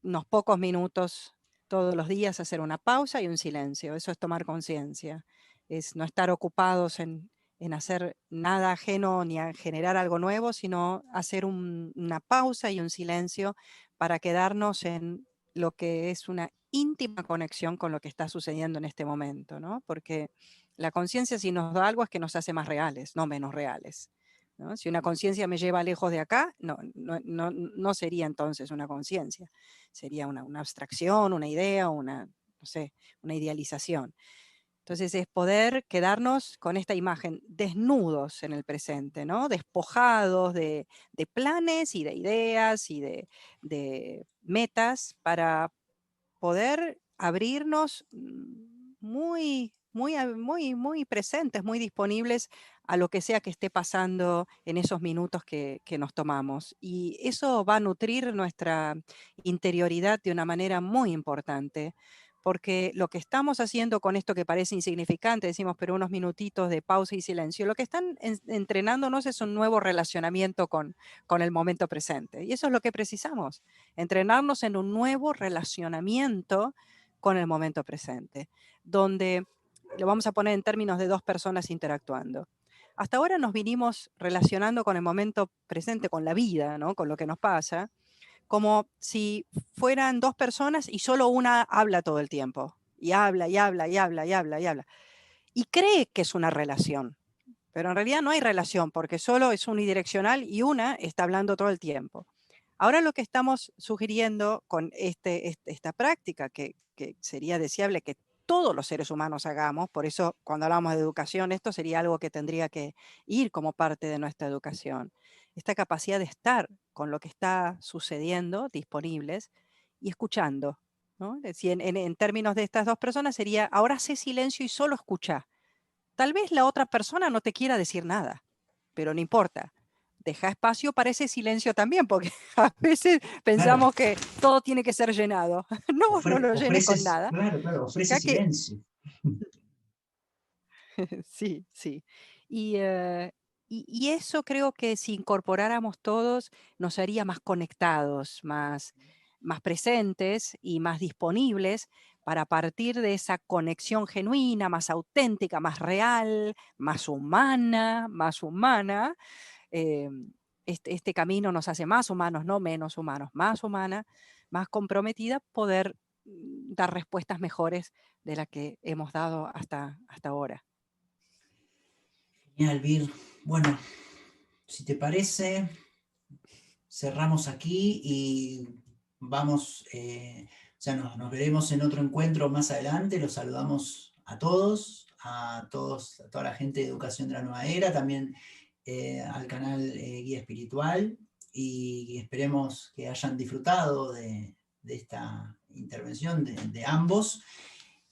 unos pocos minutos todos los días hacer una pausa y un silencio. Eso es tomar conciencia, es no estar ocupados en hacer nada ajeno ni a generar algo nuevo, sino hacer una pausa y un silencio para quedarnos en lo que es una íntima conexión con lo que está sucediendo en este momento, ¿no? Porque la conciencia si nos da algo es que nos hace más reales, no menos reales. ¿No? Si una conciencia me lleva lejos de acá, no sería entonces una conciencia, sería una abstracción, una idea, no sé, una idealización. Entonces es poder quedarnos con esta imagen desnudos en el presente, ¿no? Despojados de planes y de ideas y de metas para poder abrirnos muy presentes, muy disponibles a lo que sea que esté pasando en esos minutos que nos tomamos. Y eso va a nutrir nuestra interioridad de una manera muy importante, porque lo que estamos haciendo con esto que parece insignificante, decimos, pero unos minutitos de pausa y silencio, lo que están entrenándonos es un nuevo relacionamiento con el momento presente. Y eso es lo que precisamos, entrenarnos en un nuevo relacionamiento con el momento presente, donde lo vamos a poner en términos de dos personas interactuando. Hasta ahora nos vinimos relacionando con el momento presente, con la vida, ¿no? Con lo que nos pasa, como si fueran dos personas y solo una habla todo el tiempo. Y habla, y habla, y habla, y habla, y habla. Y cree que es una relación, pero en realidad no hay relación porque solo es unidireccional y una está hablando todo el tiempo. Ahora lo que estamos sugiriendo con esta práctica, que sería deseable que todos los seres humanos hagamos, por eso cuando hablamos de educación, esto sería algo que tendría que ir como parte de nuestra educación. Esta capacidad de estar con lo que está sucediendo, disponibles, y escuchando. ¿No? Es decir, en términos de estas dos personas sería, ahora sé silencio y solo escucha. Tal vez la otra persona no te quiera decir nada, pero no importa. Deja espacio para ese silencio también, porque a veces Claro, pensamos que todo tiene que ser llenado. No, no lo llenes con ofreces, nada. claro, claro, ofrece Deja que... silencio. Sí, sí. Y, y eso creo que si incorporáramos todos nos haría más conectados, más presentes y más disponibles para partir de esa conexión genuina, más auténtica, más real, más humana. eh, este camino nos hace más humanos, no menos humanos, más humana, más comprometida, poder dar respuestas mejores de las que hemos dado hasta ahora. Genial, Vir. Bueno, si te parece, cerramos aquí y vamos, nos veremos en otro encuentro más adelante. Los saludamos a todos, a toda la gente de Educación de la Nueva Era, también al canal Guía Espiritual, y esperemos que hayan disfrutado de esta intervención de ambos.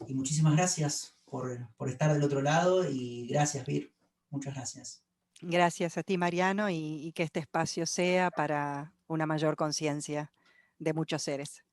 Y muchísimas gracias por estar del otro lado, y gracias, Vir. Muchas gracias. Gracias a ti, Mariano, y que este espacio sea para una mayor conciencia de muchos seres.